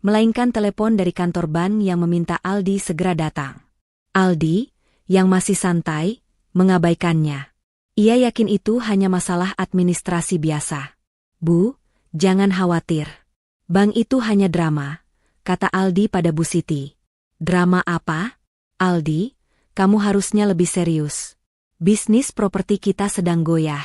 [SPEAKER 1] melainkan telepon dari kantor bank yang meminta Aldi segera datang. Aldi, yang masih santai, mengabaikannya. Ia yakin itu hanya masalah administrasi biasa. Bu, jangan khawatir. Bank itu hanya drama, kata Aldi pada Bu Siti. Drama apa? Aldi, kamu harusnya lebih serius. Bisnis properti kita sedang goyah.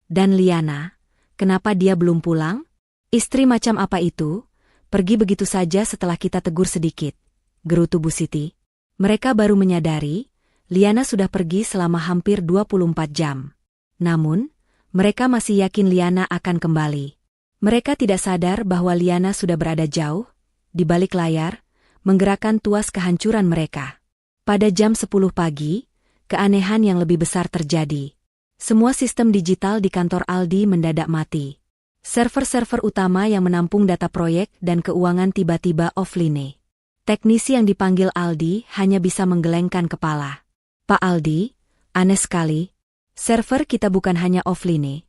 [SPEAKER 1] Dan Liana, kenapa dia belum pulang? Istri macam apa itu? Pergi begitu saja setelah kita tegur sedikit. Gerutu Bu Siti. Mereka baru menyadari, Liana sudah pergi selama hampir 24 jam. Namun, mereka masih yakin Liana akan kembali. Mereka tidak sadar bahwa Liana sudah berada jauh, di balik layar, menggerakkan tuas kehancuran mereka. Pada jam 10 pagi, keanehan yang lebih besar terjadi. Semua sistem digital di kantor Aldi mendadak mati. Server-server utama yang menampung data proyek dan keuangan tiba-tiba offline. Teknisi yang dipanggil Aldi hanya bisa menggelengkan kepala. Pak Aldi, aneh sekali. Server kita bukan hanya offline,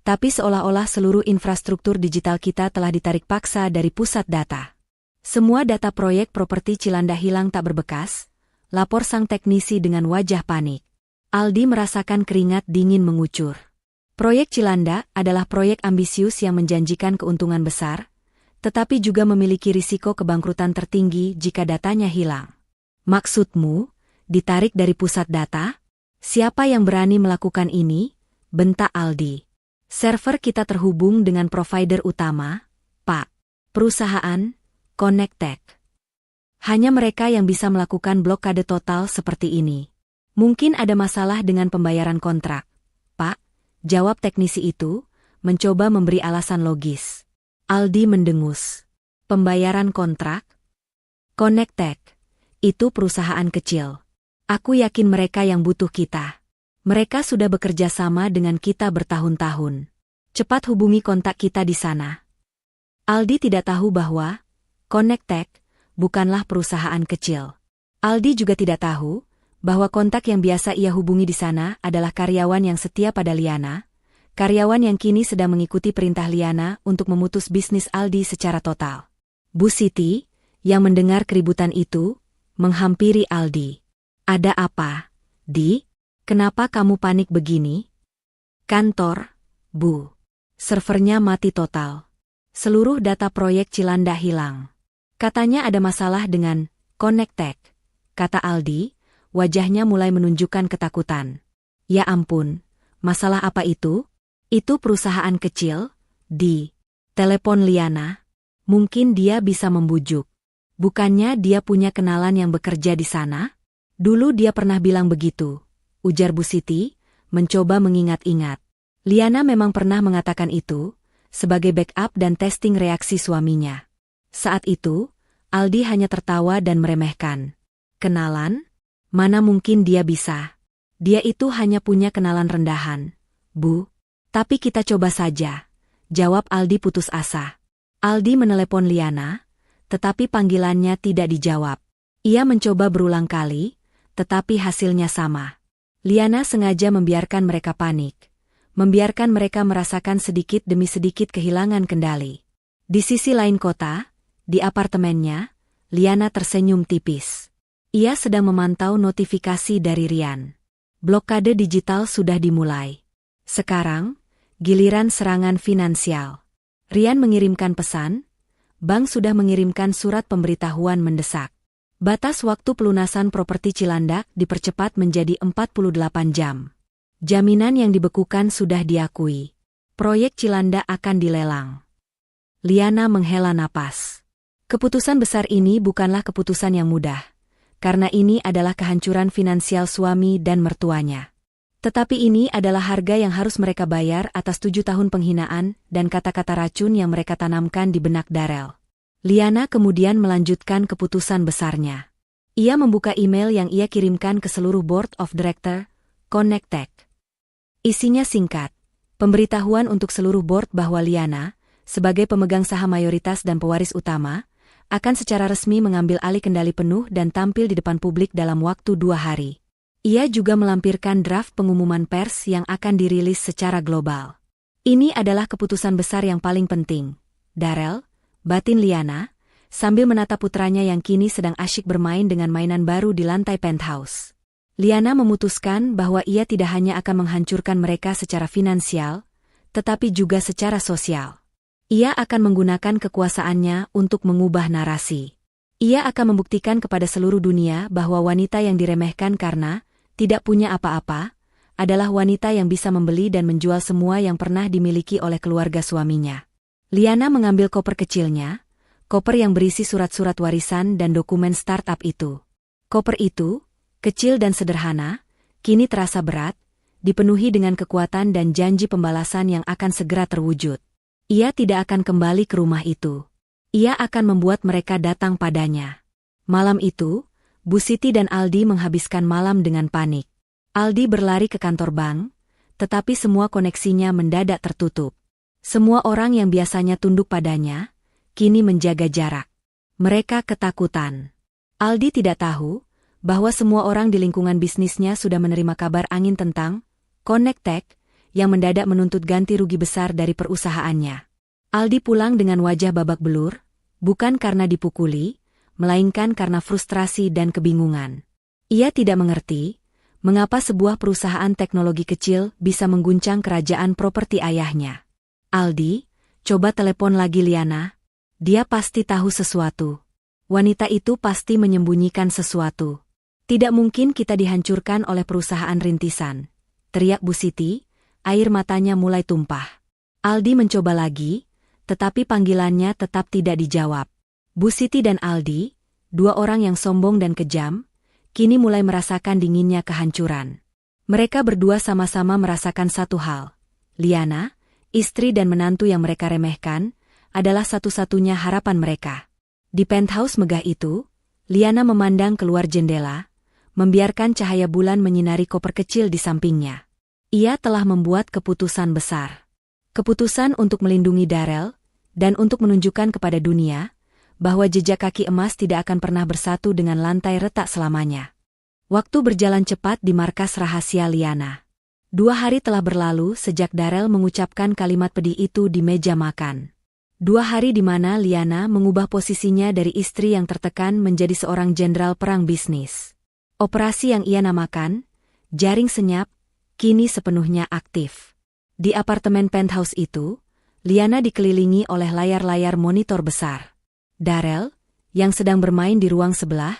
[SPEAKER 1] tapi seolah-olah seluruh infrastruktur digital kita telah ditarik paksa dari pusat data. Semua data proyek properti Cilanda hilang tak berbekas, lapor sang teknisi dengan wajah panik. Aldi merasakan keringat dingin mengucur. Proyek Cilanda adalah proyek ambisius yang menjanjikan keuntungan besar, tetapi juga memiliki risiko kebangkrutan tertinggi jika datanya hilang. Maksudmu, ditarik dari pusat data? Siapa yang berani melakukan ini? Bentak Aldi. Server kita terhubung dengan provider utama, Pak. Perusahaan, Connect Tech. Hanya mereka yang bisa melakukan blokade total seperti ini. Mungkin ada masalah dengan pembayaran kontrak, Pak, jawab teknisi itu, mencoba memberi alasan logis. Aldi mendengus. Pembayaran kontrak? Connectech. Itu perusahaan kecil. Aku yakin mereka yang butuh kita. Mereka sudah bekerja sama dengan kita bertahun-tahun. Cepat hubungi kontak kita di sana. Aldi tidak tahu bahwa Connectech bukanlah perusahaan kecil. Aldi juga tidak tahu bahwa kontak yang biasa ia hubungi di sana adalah karyawan yang setia pada Liana, karyawan yang kini sedang mengikuti perintah Liana untuk memutus bisnis Aldi secara total. Bu Siti, yang mendengar keributan itu, menghampiri Aldi. Ada apa, Di? Kenapa kamu panik begini? Kantor, Bu. Servernya mati total. Seluruh data proyek Cilanda hilang. Katanya ada masalah dengan Connectech, kata Aldi, wajahnya mulai menunjukkan ketakutan. Ya ampun, masalah apa itu? Itu perusahaan kecil, Di. Telepon Liana. Mungkin dia bisa membujuk. Bukannya dia punya kenalan yang bekerja di sana? Dulu dia pernah bilang begitu, ujar Bu Siti, mencoba mengingat-ingat. Liana memang pernah mengatakan itu, sebagai backup dan testing reaksi suaminya. Saat itu, Aldi hanya tertawa dan meremehkan. Kenalan? Mana mungkin dia bisa? Dia itu hanya punya kenalan rendahan, Bu. Tapi kita coba saja, jawab Aldi putus asa. Aldi menelepon Liana, tetapi panggilannya tidak dijawab. Ia mencoba berulang kali, tetapi hasilnya sama. Liana sengaja membiarkan mereka panik, membiarkan mereka merasakan sedikit demi sedikit kehilangan kendali. Di sisi lain kota, di apartemennya, Liana tersenyum tipis. Ia sedang memantau notifikasi dari Rian. Blokade digital sudah dimulai. Sekarang, giliran serangan finansial. Rian mengirimkan pesan, bank sudah mengirimkan surat pemberitahuan mendesak. Batas waktu pelunasan properti Cilandak dipercepat menjadi 48 jam. Jaminan yang dibekukan sudah diakui. Proyek Cilandak akan dilelang. Liana menghela napas. Keputusan besar ini bukanlah keputusan yang mudah, karena ini adalah kehancuran finansial suami dan mertuanya. Tetapi ini adalah harga yang harus mereka bayar atas 7 tahun penghinaan dan kata-kata racun yang mereka tanamkan di benak Darel. Liana kemudian melanjutkan keputusan besarnya. Ia membuka email yang ia kirimkan ke seluruh Board of Director, Connectech. Isinya singkat, pemberitahuan untuk seluruh board bahwa Liana, sebagai pemegang saham mayoritas dan pewaris utama, akan secara resmi mengambil alih kendali penuh dan tampil di depan publik dalam waktu 2 hari. Ia juga melampirkan draft pengumuman pers yang akan dirilis secara global. Ini adalah keputusan besar yang paling penting. Darel, batin Liana, sambil menatap putranya yang kini sedang asyik bermain dengan mainan baru di lantai penthouse. Liana memutuskan bahwa ia tidak hanya akan menghancurkan mereka secara finansial, tetapi juga secara sosial. Ia akan menggunakan kekuasaannya untuk mengubah narasi. Ia akan membuktikan kepada seluruh dunia bahwa wanita yang diremehkan karena tidak punya apa-apa adalah wanita yang bisa membeli dan menjual semua yang pernah dimiliki oleh keluarga suaminya. Liana mengambil koper kecilnya, koper yang berisi surat-surat warisan dan dokumen startup itu. Koper itu, kecil dan sederhana, kini terasa berat, dipenuhi dengan kekuatan dan janji pembalasan yang akan segera terwujud. Ia tidak akan kembali ke rumah itu. Ia akan membuat mereka datang padanya. Malam itu, Bu Siti dan Aldi menghabiskan malam dengan panik. Aldi berlari ke kantor bank, tetapi semua koneksinya mendadak tertutup. Semua orang yang biasanya tunduk padanya, kini menjaga jarak. Mereka ketakutan. Aldi tidak tahu bahwa semua orang di lingkungan bisnisnya sudah menerima kabar angin tentang Connectech yang mendadak menuntut ganti rugi besar dari perusahaannya. Aldi pulang dengan wajah babak belur, bukan karena dipukuli, melainkan karena frustrasi dan kebingungan. Ia tidak mengerti mengapa sebuah perusahaan teknologi kecil bisa mengguncang kerajaan properti ayahnya. Aldi, coba telepon lagi Liana. Dia pasti tahu sesuatu. Wanita itu pasti menyembunyikan sesuatu. Tidak mungkin kita dihancurkan oleh perusahaan rintisan, teriak Bu Siti, air matanya mulai tumpah. Aldi mencoba lagi, tetapi panggilannya tetap tidak dijawab. Bu Siti dan Aldi, 2 orang yang sombong dan kejam, kini mulai merasakan dinginnya kehancuran. Mereka berdua sama-sama merasakan satu hal. Liana, istri dan menantu yang mereka remehkan, adalah satu-satunya harapan mereka. Di penthouse megah itu, Liana memandang keluar jendela, membiarkan cahaya bulan menyinari koper kecil di sampingnya. Ia telah membuat keputusan besar. Keputusan untuk melindungi Darrell, dan untuk menunjukkan kepada dunia, bahwa jejak kaki emas tidak akan pernah bersatu dengan lantai retak selamanya. Waktu berjalan cepat di markas rahasia Liana. 2 hari telah berlalu sejak Darrell mengucapkan kalimat pedih itu di meja makan. 2 hari di mana Liana mengubah posisinya dari istri yang tertekan menjadi seorang jenderal perang bisnis. Operasi yang ia namakan, Jaring Senyap, kini sepenuhnya aktif. Di apartemen penthouse itu, Liana dikelilingi oleh layar-layar monitor besar. Darrell, yang sedang bermain di ruang sebelah,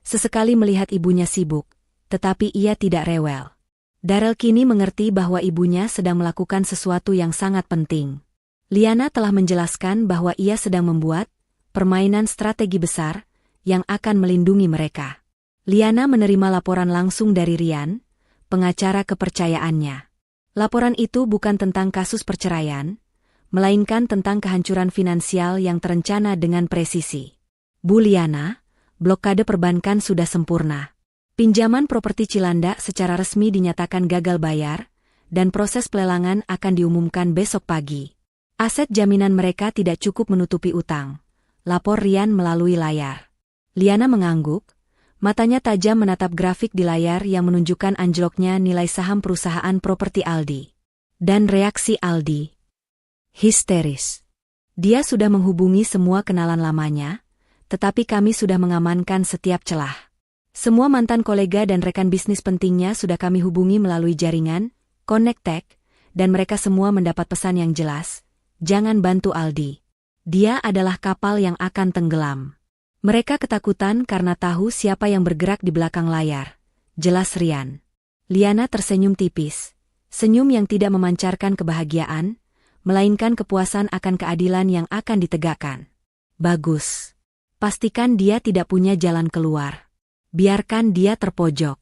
[SPEAKER 1] sesekali melihat ibunya sibuk, tetapi ia tidak rewel. Darrell kini mengerti bahwa ibunya sedang melakukan sesuatu yang sangat penting. Liana telah menjelaskan bahwa ia sedang membuat permainan strategi besar yang akan melindungi mereka. Liana menerima laporan langsung dari Ryan, pengacara kepercayaannya. Laporan itu bukan tentang kasus perceraian, melainkan tentang kehancuran finansial yang terencana dengan presisi. Bu Liana, blokade perbankan sudah sempurna. Pinjaman properti Cilandak secara resmi dinyatakan gagal bayar, dan proses pelelangan akan diumumkan besok pagi. Aset jaminan mereka tidak cukup menutupi utang, lapor Ryan melalui layar. Liana mengangguk, matanya tajam menatap grafik di layar yang menunjukkan anjloknya nilai saham perusahaan properti Aldi. Dan reaksi Aldi histeris. Dia sudah menghubungi semua kenalan lamanya, tetapi kami sudah mengamankan setiap celah. Semua mantan kolega dan rekan bisnis pentingnya sudah kami hubungi melalui jaringan, Connect, dan mereka semua mendapat pesan yang jelas, jangan bantu Aldi. Dia adalah kapal yang akan tenggelam. Mereka ketakutan karena tahu siapa yang bergerak di belakang layar. Jelas Ryan. Liana tersenyum tipis, senyum yang tidak memancarkan kebahagiaan, melainkan kepuasan akan keadilan yang akan ditegakkan. Bagus. Pastikan dia tidak punya jalan keluar. Biarkan dia terpojok.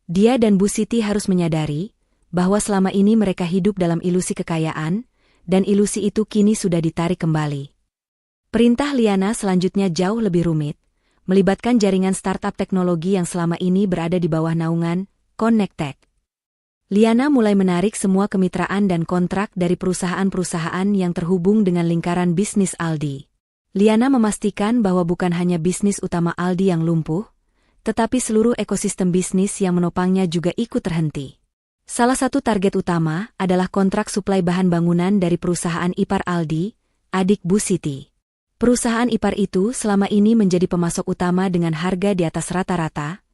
[SPEAKER 1] Dia dan Bu Siti harus menyadari bahwa selama ini mereka hidup dalam ilusi kekayaan, dan ilusi itu kini sudah ditarik kembali. Perintah Liana selanjutnya jauh lebih rumit, melibatkan jaringan startup teknologi yang selama ini berada di bawah naungan Connect. Liana mulai menarik semua kemitraan dan kontrak dari perusahaan-perusahaan yang terhubung dengan lingkaran bisnis Aldi. Liana memastikan bahwa bukan hanya bisnis utama Aldi yang lumpuh, tetapi seluruh ekosistem bisnis yang menopangnya juga ikut terhenti. Salah satu target utama adalah kontrak suplai bahan bangunan dari perusahaan ipar Aldi, adik Bu Siti. Perusahaan ipar itu selama ini menjadi pemasok utama dengan harga di atas rata-rata,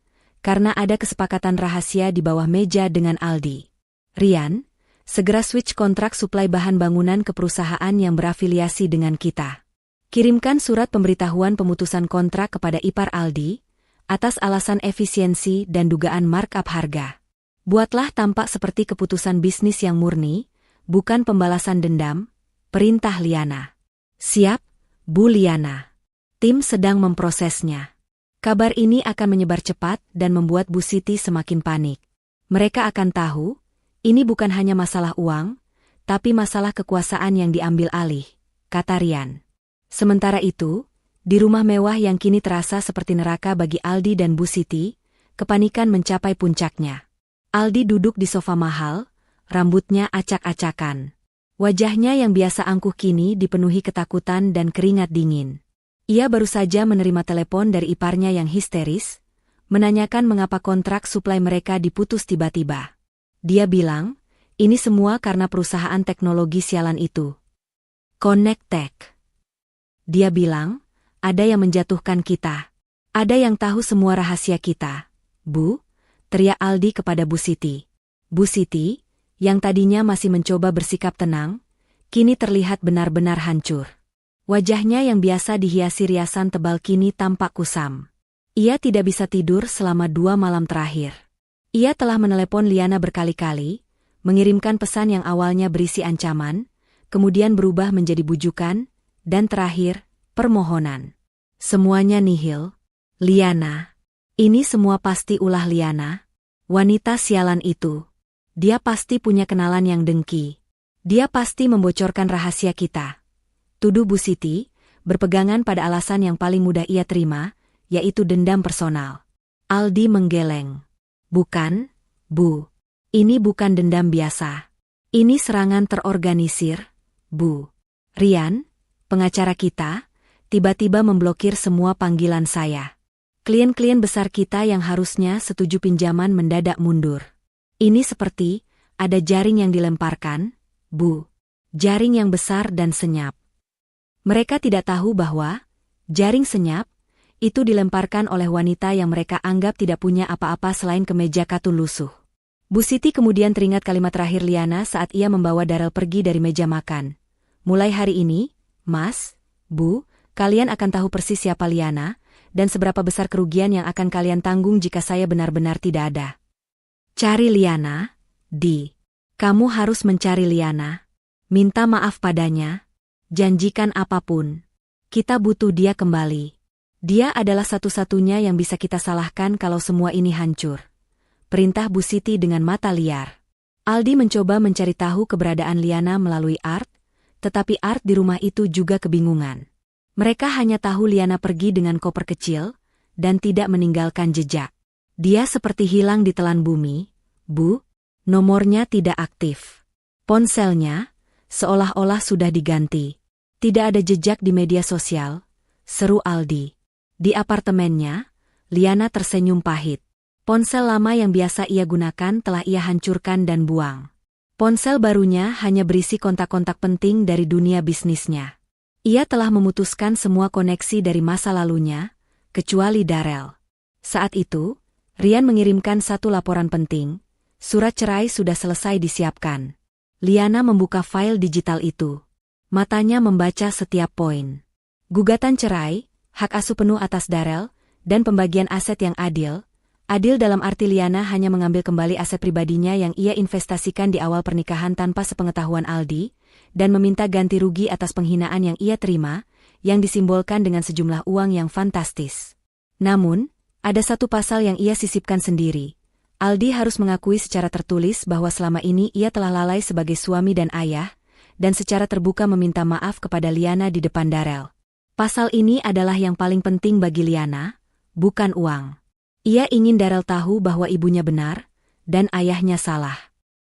[SPEAKER 1] karena ada kesepakatan rahasia di bawah meja dengan Aldi. Ryan, segera switch kontrak suplai bahan bangunan ke perusahaan yang berafiliasi dengan kita. Kirimkan surat pemberitahuan pemutusan kontrak kepada ipar Aldi, atas alasan efisiensi dan dugaan markup harga. Buatlah tampak seperti keputusan bisnis yang murni, bukan pembalasan dendam, perintah Liana. Siap, Bu Liana. Tim sedang memprosesnya. Kabar ini akan menyebar cepat dan membuat Bu Siti semakin panik. Mereka akan tahu, ini bukan hanya masalah uang, tapi masalah kekuasaan yang diambil alih, kata Ryan. Sementara itu, di rumah mewah yang kini terasa seperti neraka bagi Aldi dan Bu Siti, kepanikan mencapai puncaknya. Aldi duduk di sofa mahal, rambutnya acak-acakan. Wajahnya yang biasa angkuh kini dipenuhi ketakutan dan keringat dingin. Ia baru saja menerima telepon dari iparnya yang histeris, menanyakan mengapa kontrak suplai mereka diputus tiba-tiba. Dia bilang, ini semua karena perusahaan teknologi sialan itu. Connect. Dia bilang, ada yang menjatuhkan kita. Ada yang tahu semua rahasia kita. Bu, teriak Aldi kepada Bu Siti. Bu Siti, yang tadinya masih mencoba bersikap tenang, kini terlihat benar-benar hancur. Wajahnya yang biasa dihiasi riasan tebal kini tampak kusam. Ia tidak bisa tidur selama 2 malam terakhir. Ia telah menelepon Liana berkali-kali, mengirimkan pesan yang awalnya berisi ancaman, kemudian berubah menjadi bujukan, dan terakhir, permohonan. Semuanya nihil. Liana. Ini semua pasti ulah Liana. Wanita sialan itu. Dia pasti punya kenalan yang dengki. Dia pasti membocorkan rahasia kita. tuduh Bu Siti, berpegangan pada alasan yang paling mudah ia terima, yaitu dendam personal. Aldi menggeleng. Bukan, Bu. Ini bukan dendam biasa. Ini serangan terorganisir, Bu. Rian, pengacara kita, tiba-tiba memblokir semua panggilan saya. Klien-klien besar kita yang harusnya setuju pinjaman mendadak mundur. Ini seperti ada jaring yang dilemparkan, Bu. Jaring yang besar dan senyap. Mereka tidak tahu bahwa jaring senyap itu dilemparkan oleh wanita yang mereka anggap tidak punya apa-apa selain kemeja katun lusuh. Bu Siti kemudian teringat kalimat terakhir Liana saat ia membawa Darel pergi dari meja makan. Mulai hari ini, Mas, Bu, kalian akan tahu persis siapa Liana, dan seberapa besar kerugian yang akan kalian tanggung jika saya benar-benar tidak ada. Cari Liana, Di. Kamu harus mencari Liana. Minta maaf padanya. Janjikan apapun. Kita butuh dia kembali. Dia adalah satu-satunya yang bisa kita salahkan kalau semua ini hancur. Perintah Bu Siti dengan mata liar. Aldi mencoba mencari tahu keberadaan Liana melalui Art, tetapi Art di rumah itu juga kebingungan. Mereka hanya tahu Liana pergi dengan koper kecil, dan tidak meninggalkan jejak. Dia seperti hilang di telan bumi, Bu. Nomornya tidak aktif. Ponselnya, seolah-olah sudah diganti. Tidak ada jejak di media sosial, seru Aldi. Di apartemennya, Liana tersenyum pahit. Ponsel lama yang biasa ia gunakan telah ia hancurkan dan buang. Ponsel barunya hanya berisi kontak-kontak penting dari dunia bisnisnya. Ia telah memutuskan semua koneksi dari masa lalunya, kecuali Darel. Saat itu, Rian mengirimkan satu laporan penting. Surat cerai sudah selesai disiapkan. Liana membuka file digital itu. Matanya membaca setiap poin. Gugatan cerai, hak asuh penuh atas Darel, dan pembagian aset yang adil. Adil dalam arti Liana hanya mengambil kembali aset pribadinya yang ia investasikan di awal pernikahan tanpa sepengetahuan Aldi, dan meminta ganti rugi atas penghinaan yang ia terima, yang disimbolkan dengan sejumlah uang yang fantastis. Namun, ada satu pasal yang ia sisipkan sendiri. Aldi harus mengakui secara tertulis bahwa selama ini ia telah lalai sebagai suami dan ayah, dan secara terbuka meminta maaf kepada Liana di depan Darel. Pasal ini adalah yang paling penting bagi Liana, bukan uang. Ia ingin Darel tahu bahwa ibunya benar, dan ayahnya salah.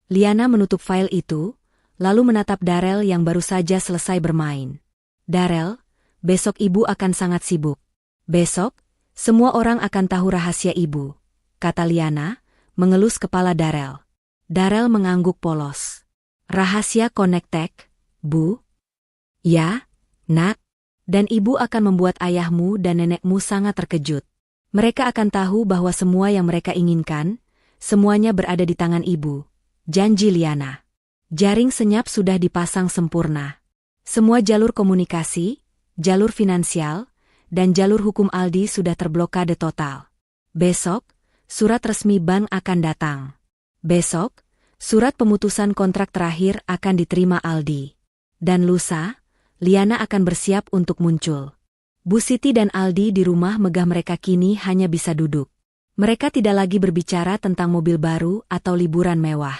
[SPEAKER 1] Liana menutup file itu, lalu menatap Darel yang baru saja selesai bermain. Darel, besok ibu akan sangat sibuk. Besok, semua orang akan tahu rahasia ibu, kata Liana, mengelus kepala Darel. Darel mengangguk polos. Rahasia Connectech, Bu? Ya, Nak. Dan ibu akan membuat ayahmu dan nenekmu sangat terkejut. Mereka akan tahu bahwa semua yang mereka inginkan, semuanya berada di tangan ibu. Janji Liana. Jaring senyap sudah dipasang sempurna. Semua jalur komunikasi, jalur finansial, dan jalur hukum Aldi sudah terblokade total. Besok, surat resmi bank akan datang. Besok, surat pemutusan kontrak terakhir akan diterima Aldi. Dan lusa, Liana akan bersiap untuk muncul. Bu Siti dan Aldi di rumah megah mereka kini hanya bisa duduk. Mereka tidak lagi berbicara tentang mobil baru atau liburan mewah.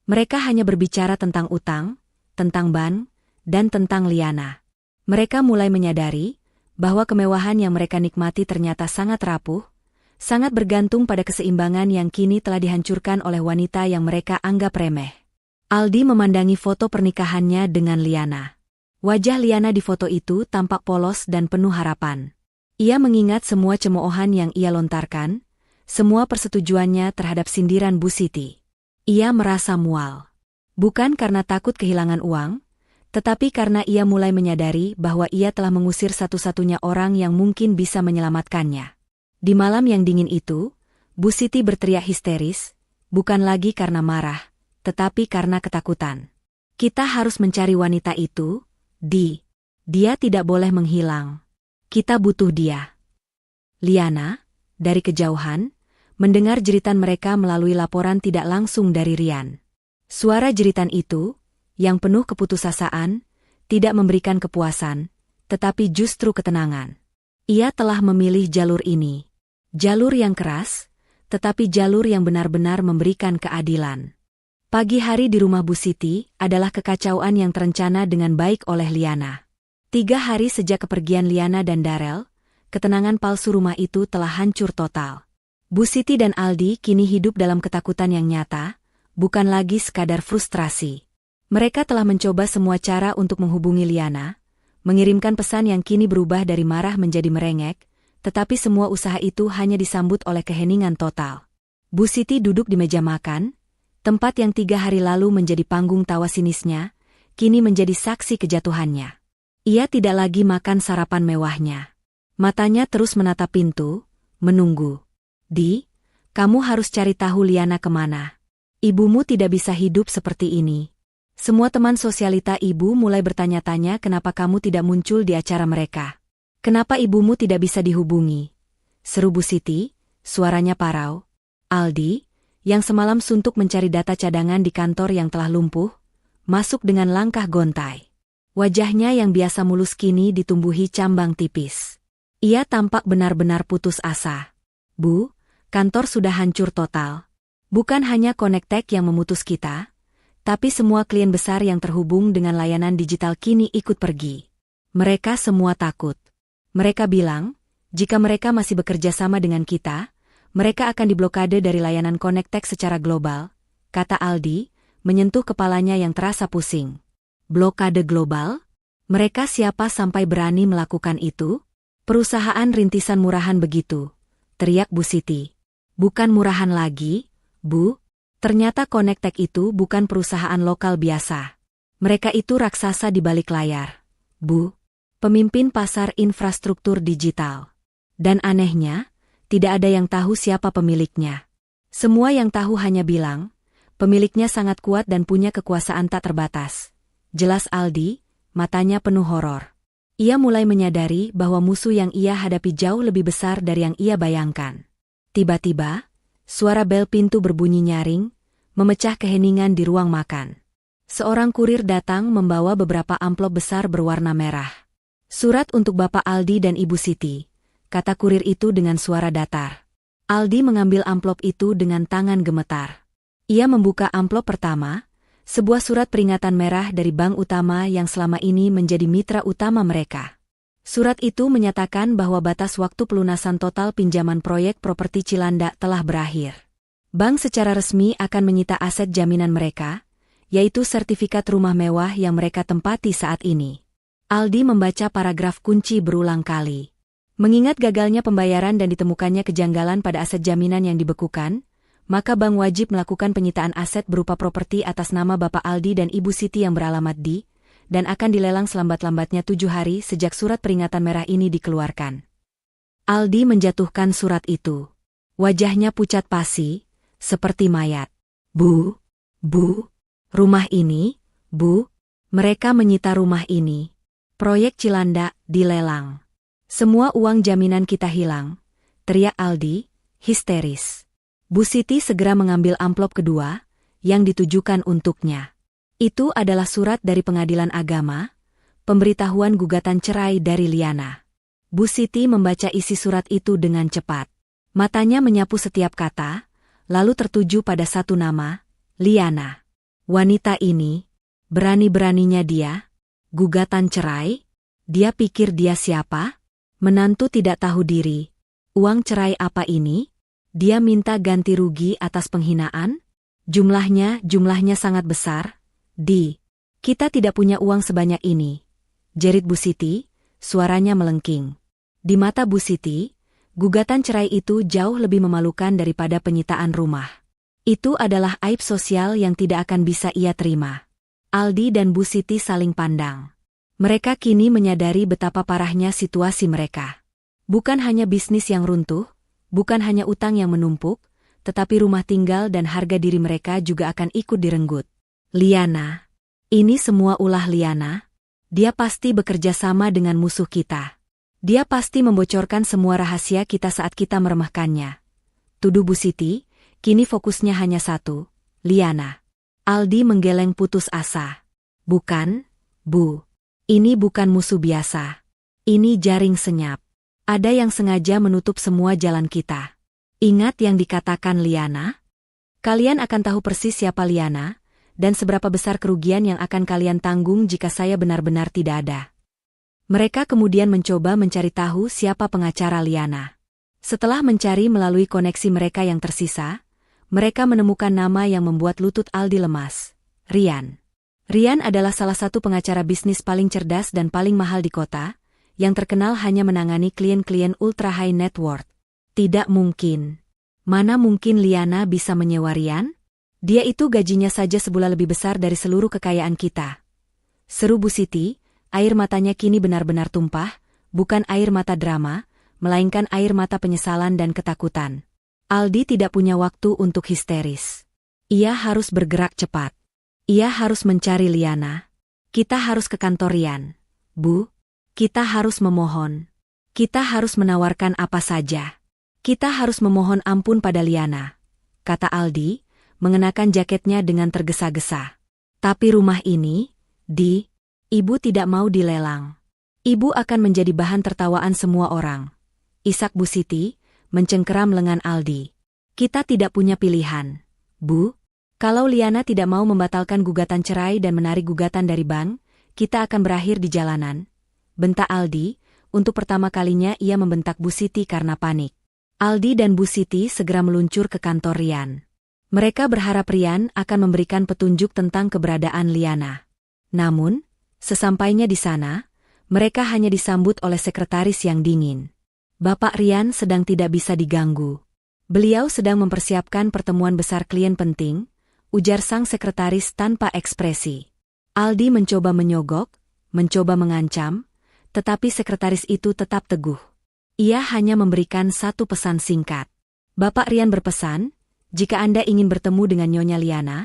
[SPEAKER 1] Mereka hanya berbicara tentang utang, tentang ban, dan tentang Liana. Mereka mulai menyadari bahwa kemewahan yang mereka nikmati ternyata sangat rapuh, sangat bergantung pada keseimbangan yang kini telah dihancurkan oleh wanita yang mereka anggap remeh. Aldi memandangi foto pernikahannya dengan Liana. Wajah Liana di foto itu tampak polos dan penuh harapan. Ia mengingat semua cemoohan yang ia lontarkan, semua persetujuannya terhadap sindiran Bu Siti. Ia merasa mual. Bukan karena takut kehilangan uang, tetapi karena ia mulai menyadari bahwa ia telah mengusir satu-satunya orang yang mungkin bisa menyelamatkannya. Di malam yang dingin itu, Bu Siti berteriak histeris, bukan lagi karena marah, tetapi karena ketakutan. Kita harus mencari wanita itu, Dia tidak boleh menghilang. Kita butuh dia. Liana, dari kejauhan, mendengar jeritan mereka melalui laporan tidak langsung dari Rian. Suara jeritan itu, yang penuh keputusasaan, tidak memberikan kepuasan, tetapi justru ketenangan. Ia telah memilih jalur ini. Jalur yang keras, tetapi jalur yang benar-benar memberikan keadilan. Pagi hari di rumah Bu Siti adalah kekacauan yang terencana dengan baik oleh Liana. 3 hari sejak kepergian Liana dan Darel, ketenangan palsu rumah itu telah hancur total. Bu Siti dan Aldi kini hidup dalam ketakutan yang nyata, bukan lagi sekadar frustrasi. Mereka telah mencoba semua cara untuk menghubungi Liana, mengirimkan pesan yang kini berubah dari marah menjadi merengek, tetapi semua usaha itu hanya disambut oleh keheningan total. Bu Siti duduk di meja makan, tempat yang 3 hari lalu menjadi panggung tawa sinisnya, kini menjadi saksi kejatuhannya. Ia tidak lagi makan sarapan mewahnya. Matanya terus menatap pintu, menunggu. Di, kamu harus cari tahu Liana kemana. Ibumu tidak bisa hidup seperti ini. Semua teman sosialita ibu mulai bertanya-tanya kenapa kamu tidak muncul di acara mereka. Kenapa ibumu tidak bisa dihubungi? Seru Bu Siti, suaranya parau. Aldi, yang semalam suntuk mencari data cadangan di kantor yang telah lumpuh, masuk dengan langkah gontai. Wajahnya yang biasa mulus kini ditumbuhi cambang tipis. Ia tampak benar-benar putus asa. Bu, kantor sudah hancur total. Bukan hanya Connectech yang memutus kita, tapi semua klien besar yang terhubung dengan layanan digital kini ikut pergi. Mereka semua takut. Mereka bilang, jika mereka masih bekerja sama dengan kita, mereka akan diblokade dari layanan Connectech secara global, kata Aldi, menyentuh kepalanya yang terasa pusing. Blokade global? Mereka siapa sampai berani melakukan itu? Perusahaan rintisan murahan begitu, teriak Bu Siti. Bukan murahan lagi, Bu. Ternyata Connectech itu bukan perusahaan lokal biasa. Mereka itu raksasa di balik layar, Bu. Pemimpin pasar infrastruktur digital. Dan anehnya, tidak ada yang tahu siapa pemiliknya. Semua yang tahu hanya bilang, pemiliknya sangat kuat dan punya kekuasaan tak terbatas. Jelas Aldi, matanya penuh horor. Ia mulai menyadari bahwa musuh yang ia hadapi jauh lebih besar dari yang ia bayangkan. Tiba-tiba, suara bel pintu berbunyi nyaring, memecah keheningan di ruang makan. Seorang kurir datang membawa beberapa amplop besar berwarna merah. Surat untuk Bapak Aldi dan Ibu Siti, kata kurir itu dengan suara datar. Aldi mengambil amplop itu dengan tangan gemetar. Ia membuka amplop pertama, sebuah surat peringatan merah dari bank utama yang selama ini menjadi mitra utama mereka. Surat itu menyatakan bahwa batas waktu pelunasan total pinjaman proyek properti Cilandak telah berakhir. Bank secara resmi akan menyita aset jaminan mereka, yaitu sertifikat rumah mewah yang mereka tempati saat ini. Aldi membaca paragraf kunci berulang kali. Mengingat gagalnya pembayaran dan ditemukannya kejanggalan pada aset jaminan yang dibekukan, maka bank wajib melakukan penyitaan aset berupa properti atas nama Bapak Aldi dan Ibu Siti yang beralamat di, dan akan dilelang selambat-lambatnya 7 hari sejak surat peringatan merah ini dikeluarkan. Aldi menjatuhkan surat itu. Wajahnya pucat pasi, seperti mayat. Bu, rumah ini, Bu, mereka menyita rumah ini. Proyek Cilandak dilelang. Semua uang jaminan kita hilang, teriak Aldi, histeris. Bu Siti segera mengambil amplop kedua, yang ditujukan untuknya. Itu adalah surat dari Pengadilan Agama, pemberitahuan gugatan cerai dari Liana. Bu Siti membaca isi surat itu dengan cepat. Matanya menyapu setiap kata, lalu tertuju pada satu nama, Liana. Wanita ini, berani-beraninya dia, gugatan cerai? Dia pikir dia siapa? Menantu tidak tahu diri. Uang cerai apa ini? Dia minta ganti rugi atas penghinaan? Jumlahnya sangat besar. Kita tidak punya uang sebanyak ini, jerit Bu Siti, suaranya melengking. Di mata Bu Siti, gugatan cerai itu jauh lebih memalukan daripada penyitaan rumah. Itu adalah aib sosial yang tidak akan bisa ia terima. Aldi dan Bu Siti saling pandang. Mereka kini menyadari betapa parahnya situasi mereka. Bukan hanya bisnis yang runtuh, bukan hanya utang yang menumpuk, tetapi rumah tinggal dan harga diri mereka juga akan ikut direnggut. Liana. Ini semua ulah Liana. Dia pasti bekerja sama dengan musuh kita. Dia pasti membocorkan semua rahasia kita saat kita meremehkannya. Tuduh Bu Siti, kini fokusnya hanya satu, Liana. Aldi menggeleng putus asa. Bukan, Bu. Ini bukan musuh biasa. Ini jaring senyap. Ada yang sengaja menutup semua jalan kita. Ingat yang dikatakan Liana? Kalian akan tahu persis siapa Liana, dan seberapa besar kerugian yang akan kalian tanggung jika saya benar-benar tidak ada. Mereka kemudian mencoba mencari tahu siapa pengacara Liana. Setelah mencari melalui koneksi mereka yang tersisa, mereka menemukan nama yang membuat lutut Aldi lemas. Rian. Rian adalah salah satu pengacara bisnis paling cerdas dan paling mahal di kota, yang terkenal hanya menangani klien-klien ultra high net worth. Tidak mungkin. Mana mungkin Liana bisa menyewa Rian? Dia itu gajinya saja sebulan lebih besar dari seluruh kekayaan kita. Seru Bu Siti, air matanya kini benar-benar tumpah, bukan air mata drama, melainkan air mata penyesalan dan ketakutan. Aldi tidak punya waktu untuk histeris. Ia harus bergerak cepat. Ia harus mencari Liana. Kita harus ke kantor Rian. Bu, kita harus memohon. Kita harus menawarkan apa saja. Kita harus memohon ampun pada Liana, kata Aldi, mengenakan jaketnya dengan tergesa-gesa. Tapi rumah ini, Ibu tidak mau dilelang. Ibu akan menjadi bahan tertawaan semua orang. Isak Bu Siti, mencengkeram lengan Aldi. Kita tidak punya pilihan. Bu, kalau Liana tidak mau membatalkan gugatan cerai dan menarik gugatan dari bank, kita akan berakhir di jalanan. Bentak Aldi, untuk pertama kalinya ia membentak Bu Siti karena panik. Aldi dan Bu Siti segera meluncur ke kantor Rian. Mereka berharap Rian akan memberikan petunjuk tentang keberadaan Liana. Namun, sesampainya di sana, mereka hanya disambut oleh sekretaris yang dingin. Bapak Rian sedang tidak bisa diganggu. Beliau sedang mempersiapkan pertemuan besar klien penting, ujar sang sekretaris tanpa ekspresi. Aldi mencoba menyogok, mencoba mengancam, tetapi sekretaris itu tetap teguh. Ia hanya memberikan satu pesan singkat. Bapak Rian berpesan, jika Anda ingin bertemu dengan Nyonya Liana,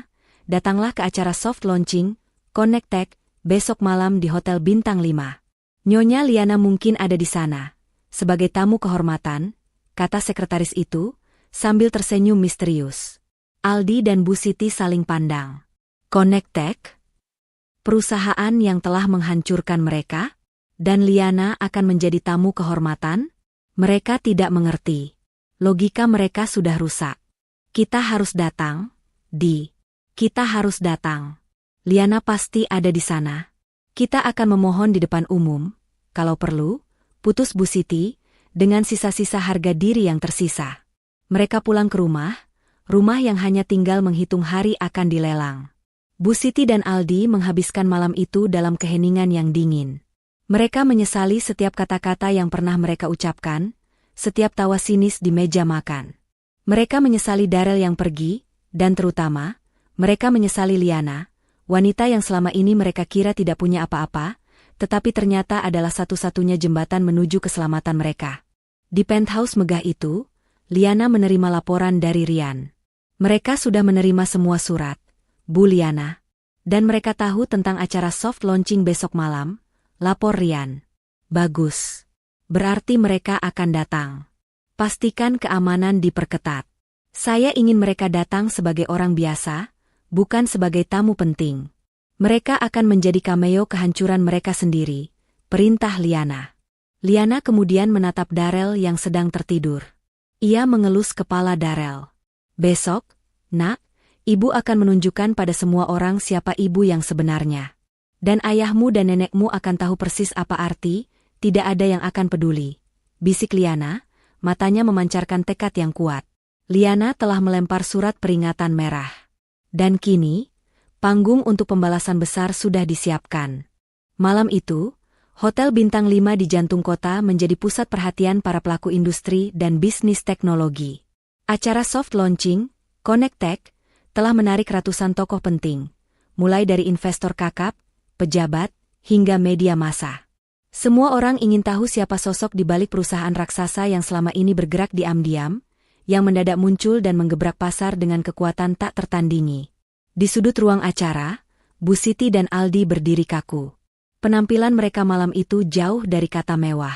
[SPEAKER 1] datanglah ke acara soft launching, Connect Tech, besok malam di Hotel Bintang 5. Nyonya Liana mungkin ada di sana. Sebagai tamu kehormatan, kata sekretaris itu, sambil tersenyum misterius. Aldi dan Bu Siti saling pandang. Connect Tech? Perusahaan yang telah menghancurkan mereka? Dan Liana akan menjadi tamu kehormatan? Mereka tidak mengerti. Logika mereka sudah rusak. Kita harus datang, Kita harus datang. Liana pasti ada di sana. Kita akan memohon di depan umum, kalau perlu, putus Bu Siti, dengan sisa-sisa harga diri yang tersisa. Mereka pulang ke rumah yang hanya tinggal menghitung hari akan dilelang. Bu Siti dan Aldi menghabiskan malam itu dalam keheningan yang dingin. Mereka menyesali setiap kata-kata yang pernah mereka ucapkan, setiap tawa sinis di meja makan. Mereka menyesali Darel yang pergi, dan terutama, mereka menyesali Liana, wanita yang selama ini mereka kira tidak punya apa-apa, tetapi ternyata adalah satu-satunya jembatan menuju keselamatan mereka. Di penthouse megah itu, Liana menerima laporan dari Rian. Mereka sudah menerima semua surat, Bu Liana. Dan mereka tahu tentang acara soft launching besok malam, lapor Rian. Bagus. Berarti mereka akan datang. Pastikan keamanan diperketat. Saya ingin mereka datang sebagai orang biasa, bukan sebagai tamu penting. Mereka akan menjadi cameo kehancuran mereka sendiri, perintah Liana. Liana kemudian menatap Darel yang sedang tertidur. Ia mengelus kepala Darel. Besok, Nak, Ibu akan menunjukkan pada semua orang siapa ibu yang sebenarnya. Dan ayahmu dan nenekmu akan tahu persis apa arti, tidak ada yang akan peduli. Bisik Liana, matanya memancarkan tekad yang kuat. Liana telah melempar surat peringatan merah. Dan kini, panggung untuk pembalasan besar sudah disiapkan. Malam itu, Hotel Bintang 5 di jantung kota menjadi pusat perhatian para pelaku industri dan bisnis teknologi. Acara soft launching, Connect Tech, telah menarik ratusan tokoh penting, mulai dari investor kakap, pejabat, hingga media massa. Semua orang ingin tahu siapa sosok di balik perusahaan raksasa yang selama ini bergerak diam-diam, yang mendadak muncul dan menggebrak pasar dengan kekuatan tak tertandingi. Di sudut ruang acara, Bu Siti dan Aldi berdiri kaku. Penampilan mereka malam itu jauh dari kata mewah.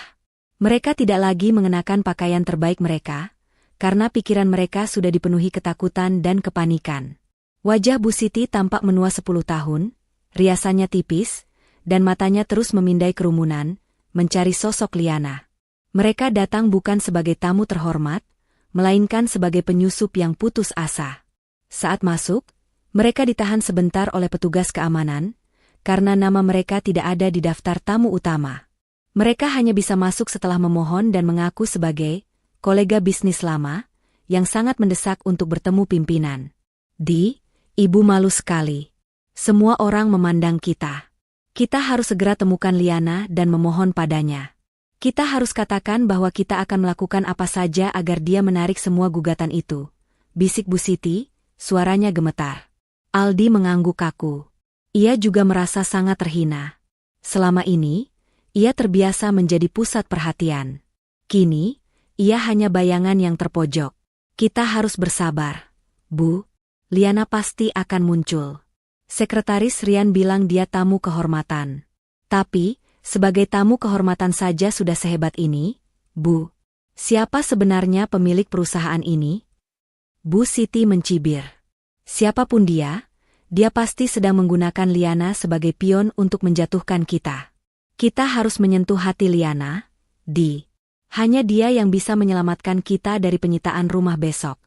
[SPEAKER 1] Mereka tidak lagi mengenakan pakaian terbaik mereka, karena pikiran mereka sudah dipenuhi ketakutan dan kepanikan. Wajah Bu Siti tampak menua 10 tahun, riasannya tipis, dan matanya terus memindai kerumunan, mencari sosok Liana. Mereka datang bukan sebagai tamu terhormat, melainkan sebagai penyusup yang putus asa. Saat masuk, mereka ditahan sebentar oleh petugas keamanan, karena nama mereka tidak ada di daftar tamu utama. Mereka hanya bisa masuk setelah memohon dan mengaku sebagai kolega bisnis lama yang sangat mendesak untuk bertemu pimpinan. Ibu malu sekali. Semua orang memandang kita. Kita harus segera temukan Liana dan memohon padanya. Kita harus katakan bahwa kita akan melakukan apa saja agar dia menarik semua gugatan itu. Bisik Bu Siti, suaranya gemetar. Aldi mengangguk kaku. Ia juga merasa sangat terhina. Selama ini, ia terbiasa menjadi pusat perhatian. Kini, ia hanya bayangan yang terpojok. Kita harus bersabar. Bu, Liana pasti akan muncul. Sekretaris Rian bilang dia tamu kehormatan. Tapi, sebagai tamu kehormatan saja sudah sehebat ini, Bu. Siapa sebenarnya pemilik perusahaan ini? Bu Siti mencibir. Siapapun dia pasti sedang menggunakan Liana sebagai pion untuk menjatuhkan kita. Kita harus menyentuh hati Liana, Hanya dia yang bisa menyelamatkan kita dari penyitaan rumah besok.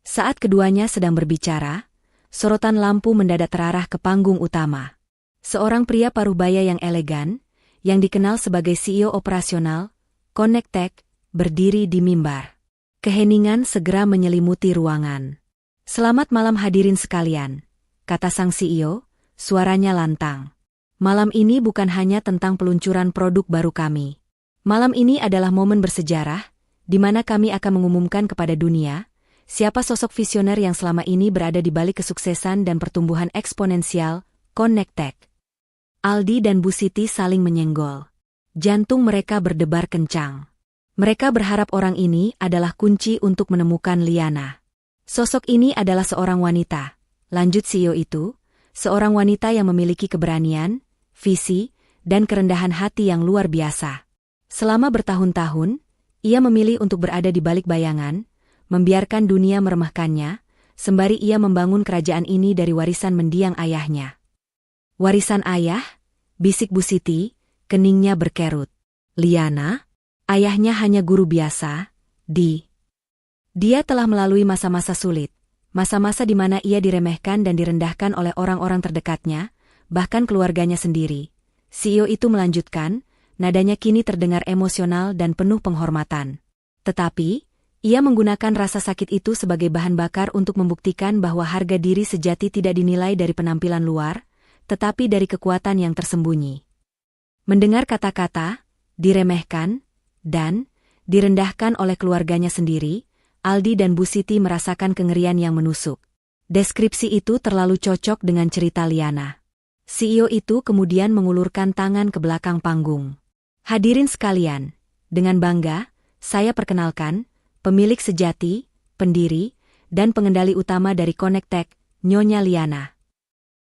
[SPEAKER 1] Saat keduanya sedang berbicara, sorotan lampu mendadak terarah ke panggung utama. Seorang pria paruh baya yang elegan, yang dikenal sebagai CEO operasional, Connectech, berdiri di mimbar. Keheningan segera menyelimuti ruangan. Selamat malam hadirin sekalian, kata sang CEO, suaranya lantang. Malam ini bukan hanya tentang peluncuran produk baru kami. Malam ini adalah momen bersejarah, di mana kami akan mengumumkan kepada dunia, siapa sosok visioner yang selama ini berada di balik kesuksesan dan pertumbuhan eksponensial, Connectech. Aldi dan Bu Siti saling menyenggol. Jantung mereka berdebar kencang. Mereka berharap orang ini adalah kunci untuk menemukan Liana. Sosok ini adalah seorang wanita, lanjut CEO itu, seorang wanita yang memiliki keberanian, visi, dan kerendahan hati yang luar biasa. Selama bertahun-tahun, ia memilih untuk berada di balik bayangan, membiarkan dunia meremehkannya, sembari ia membangun kerajaan ini dari warisan mendiang ayahnya. Warisan ayah? Bisik Bu Siti, keningnya berkerut. Liana? Ayahnya hanya guru biasa, Dia telah melalui masa-masa sulit, masa-masa di mana ia diremehkan dan direndahkan oleh orang-orang terdekatnya, bahkan keluarganya sendiri. CEO itu melanjutkan, nadanya kini terdengar emosional dan penuh penghormatan. Tetapi, ia menggunakan rasa sakit itu sebagai bahan bakar untuk membuktikan bahwa harga diri sejati tidak dinilai dari penampilan luar, tetapi dari kekuatan yang tersembunyi. Mendengar kata-kata, diremehkan, dan direndahkan oleh keluarganya sendiri, Aldi dan Bu Siti merasakan kengerian yang menusuk. Deskripsi itu terlalu cocok dengan cerita Liana. CEO itu kemudian mengulurkan tangan ke belakang panggung. Hadirin sekalian, dengan bangga, saya perkenalkan, pemilik sejati, pendiri, dan pengendali utama dari Connectech, Nyonya Liana.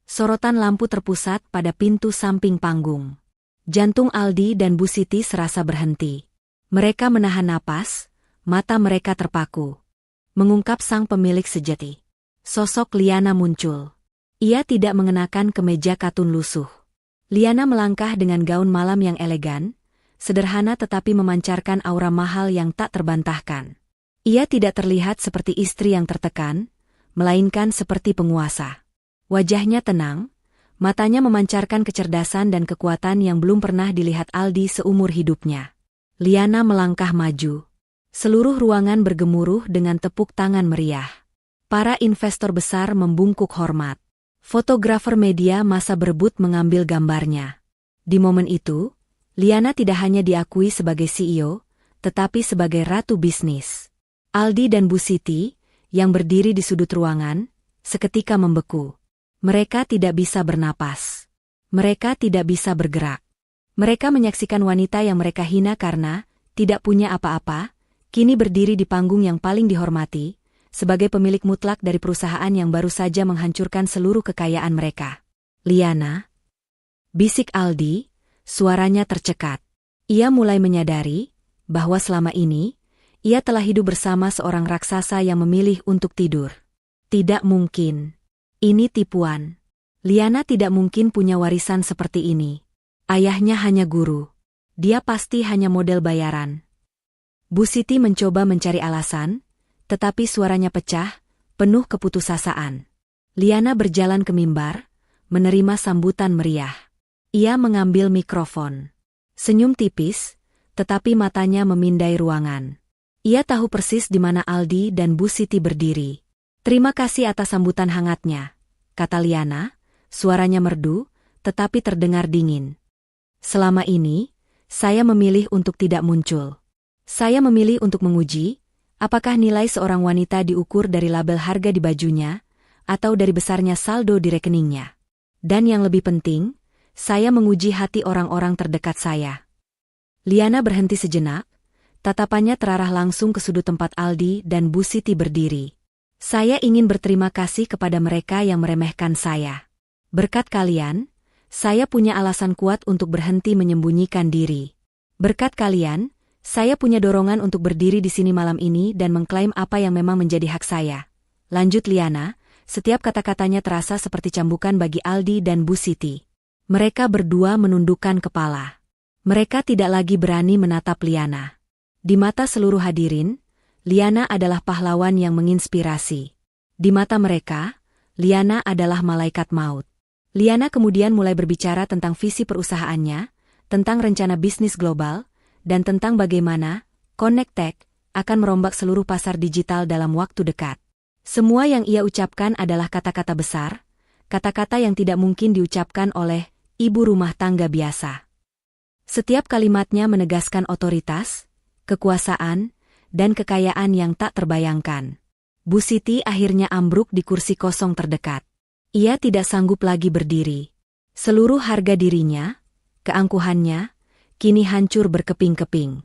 [SPEAKER 1] Sorotan lampu terpusat pada pintu samping panggung. Jantung Aldi dan Bu Siti serasa berhenti. Mereka menahan napas, mata mereka terpaku. Mengungkap sang pemilik sejati. Sosok Liana muncul. Ia tidak mengenakan kemeja katun lusuh. Liana melangkah dengan gaun malam yang elegan, sederhana tetapi memancarkan aura mahal yang tak terbantahkan. Ia tidak terlihat seperti istri yang tertekan, melainkan seperti penguasa. Wajahnya tenang, matanya memancarkan kecerdasan dan kekuatan yang belum pernah dilihat Aldi seumur hidupnya. Liana melangkah maju. Seluruh ruangan bergemuruh dengan tepuk tangan meriah. Para investor besar membungkuk hormat. Fotografer media masa berebut mengambil gambarnya. Di momen itu, Liana tidak hanya diakui sebagai CEO, tetapi sebagai ratu bisnis. Aldi dan Bu Siti, yang berdiri di sudut ruangan, seketika membeku. Mereka tidak bisa bernapas. Mereka tidak bisa bergerak. Mereka menyaksikan wanita yang mereka hina karena tidak punya apa-apa, kini berdiri di panggung yang paling dihormati, sebagai pemilik mutlak dari perusahaan yang baru saja menghancurkan seluruh kekayaan mereka. Liana? Bisik Aldi, suaranya tercekat. Ia mulai menyadari bahwa selama ini, ia telah hidup bersama seorang raksasa yang memilih untuk tidur. Tidak mungkin. Ini tipuan. Liana tidak mungkin punya warisan seperti ini. Ayahnya hanya guru. Dia pasti hanya model bayaran. Bu Siti mencoba mencari alasan, tetapi suaranya pecah, penuh keputusasaan. Liana berjalan ke mimbar, menerima sambutan meriah. Ia mengambil mikrofon. Senyum tipis, tetapi matanya memindai ruangan. Ia tahu persis di mana Aldi dan Bu Siti berdiri. "Terima kasih atas sambutan hangatnya," kata Liana, suaranya merdu, tetapi terdengar dingin. "Selama ini, saya memilih untuk tidak muncul. Saya memilih untuk menguji, apakah nilai seorang wanita diukur dari label harga di bajunya, atau dari besarnya saldo di rekeningnya. Dan yang lebih penting, saya menguji hati orang-orang terdekat saya." Liana berhenti sejenak, tatapannya terarah langsung ke sudut tempat Aldi dan Bu Siti berdiri. "Saya ingin berterima kasih kepada mereka yang meremehkan saya. Berkat kalian, saya punya alasan kuat untuk berhenti menyembunyikan diri. Berkat kalian, saya punya dorongan untuk berdiri di sini malam ini dan mengklaim apa yang memang menjadi hak saya," lanjut Liana, setiap kata-katanya terasa seperti cambukan bagi Aldi dan Bu Siti. Mereka berdua menundukkan kepala. Mereka tidak lagi berani menatap Liana. Di mata seluruh hadirin, Liana adalah pahlawan yang menginspirasi. Di mata mereka, Liana adalah malaikat maut. Liana kemudian mulai berbicara tentang visi perusahaannya, tentang rencana bisnis global, dan tentang bagaimana Connect Tech akan merombak seluruh pasar digital dalam waktu dekat. Semua yang ia ucapkan adalah kata-kata besar, kata-kata yang tidak mungkin diucapkan oleh ibu rumah tangga biasa. Setiap kalimatnya menegaskan otoritas, kekuasaan, dan kekayaan yang tak terbayangkan. Bu Siti akhirnya ambruk di kursi kosong terdekat. Ia tidak sanggup lagi berdiri. Seluruh harga dirinya, keangkuhannya, kini hancur berkeping-keping.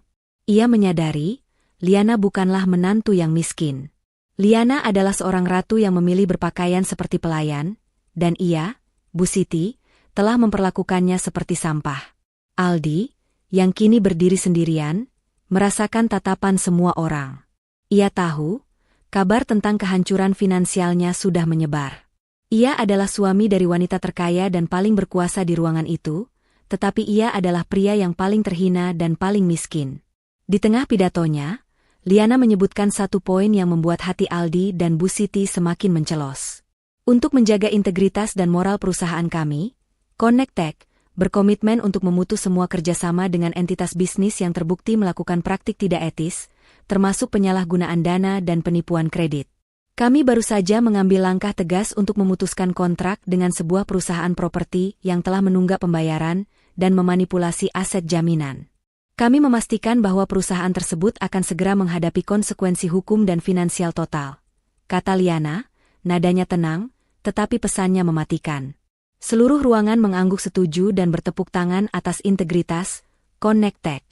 [SPEAKER 1] Ia menyadari, Liana bukanlah menantu yang miskin. Liana adalah seorang ratu yang memilih berpakaian seperti pelayan, dan ia, Bu Siti, telah memperlakukannya seperti sampah. Aldi, yang kini berdiri sendirian, merasakan tatapan semua orang. Ia tahu, kabar tentang kehancuran finansialnya sudah menyebar. Ia adalah suami dari wanita terkaya dan paling berkuasa di ruangan itu, tetapi ia adalah pria yang paling terhina dan paling miskin. Di tengah pidatonya, Liana menyebutkan satu poin yang membuat hati Aldi dan Bu Siti semakin mencelos. "Untuk menjaga integritas dan moral perusahaan kami, Connect Tech berkomitmen untuk memutus semua kerjasama dengan entitas bisnis yang terbukti melakukan praktik tidak etis, termasuk penyalahgunaan dana dan penipuan kredit. Kami baru saja mengambil langkah tegas untuk memutuskan kontrak dengan sebuah perusahaan properti yang telah menunggak pembayaran dan memanipulasi aset jaminan. Kami memastikan bahwa perusahaan tersebut akan segera menghadapi konsekuensi hukum dan finansial total," kata Liana, nadanya tenang, tetapi pesannya mematikan. Seluruh ruangan mengangguk setuju dan bertepuk tangan atas integritas Connect Tech.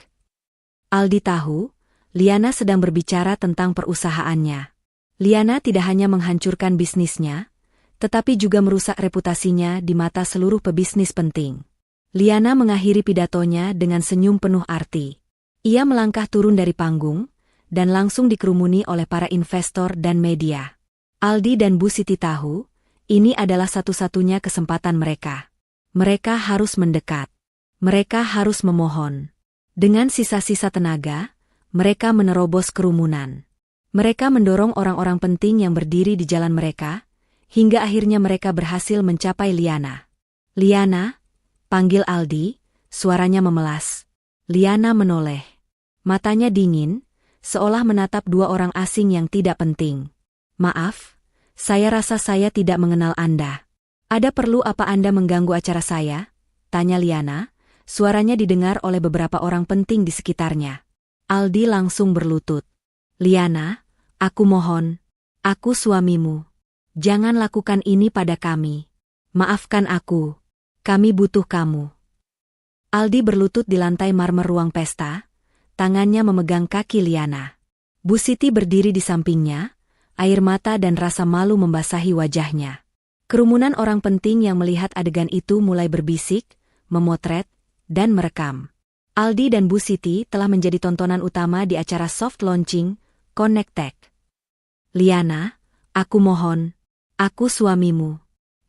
[SPEAKER 1] Aldi tahu, Liana sedang berbicara tentang perusahaannya. Liana tidak hanya menghancurkan bisnisnya, tetapi juga merusak reputasinya di mata seluruh pebisnis penting. Liana mengakhiri pidatonya dengan senyum penuh arti. Ia melangkah turun dari panggung, dan langsung dikerumuni oleh para investor dan media. Aldi dan Bu Siti tahu, ini adalah satu-satunya kesempatan mereka. Mereka harus mendekat. Mereka harus memohon. Dengan sisa-sisa tenaga, mereka menerobos kerumunan. Mereka mendorong orang-orang penting yang berdiri di jalan mereka, hingga akhirnya mereka berhasil mencapai Liana. "Liana," panggil Aldi, suaranya memelas. Liana menoleh. Matanya dingin, seolah menatap dua orang asing yang tidak penting. "Maaf, saya rasa saya tidak mengenal Anda. Ada perlu apa Anda mengganggu acara saya?" tanya Liana, suaranya didengar oleh beberapa orang penting di sekitarnya. Aldi langsung berlutut. "Liana, aku mohon, aku suamimu. Jangan lakukan ini pada kami. Maafkan aku. Kami butuh kamu." Aldi berlutut di lantai marmer ruang pesta, tangannya memegang kaki Liana. Bu Siti berdiri di sampingnya, air mata dan rasa malu membasahi wajahnya. Kerumunan orang penting yang melihat adegan itu mulai berbisik, memotret, dan merekam. Aldi dan Bu Siti telah menjadi tontonan utama di acara soft launching Connect Tech. "Liana, aku mohon, aku suamimu.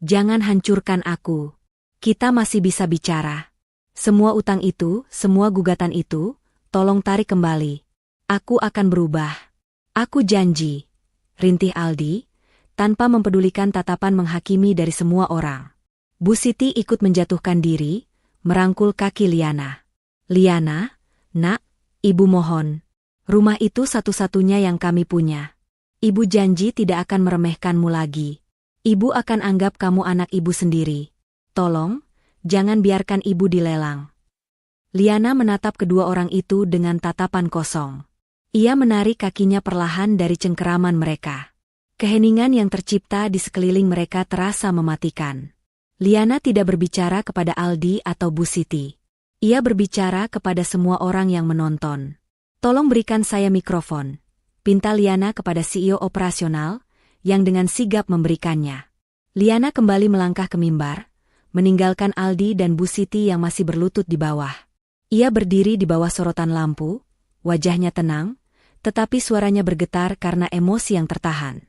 [SPEAKER 1] Jangan hancurkan aku. Kita masih bisa bicara. Semua utang itu, semua gugatan itu, tolong tarik kembali. Aku akan berubah. Aku janji," rintih Aldi, tanpa mempedulikan tatapan menghakimi dari semua orang. Bu Siti ikut menjatuhkan diri, merangkul kaki Liana. Liana, nak, ibu mohon. Rumah itu satu-satunya yang kami punya. Ibu janji tidak akan meremehkanmu lagi. Ibu akan anggap kamu anak ibu sendiri. Tolong, jangan biarkan ibu dilelang. Liana menatap kedua orang itu dengan tatapan kosong. Ia menarik kakinya perlahan dari cengkeraman mereka. Keheningan yang tercipta di sekeliling mereka terasa mematikan. Liana tidak berbicara kepada Aldi atau Bu Siti. Ia berbicara kepada semua orang yang menonton. Tolong berikan saya mikrofon, pinta Liana kepada CEO operasional, yang dengan sigap memberikannya. Liana kembali melangkah ke mimbar, meninggalkan Aldi dan Bu Siti yang masih berlutut di bawah. Ia berdiri di bawah sorotan lampu, wajahnya tenang, tetapi suaranya bergetar karena emosi yang tertahan.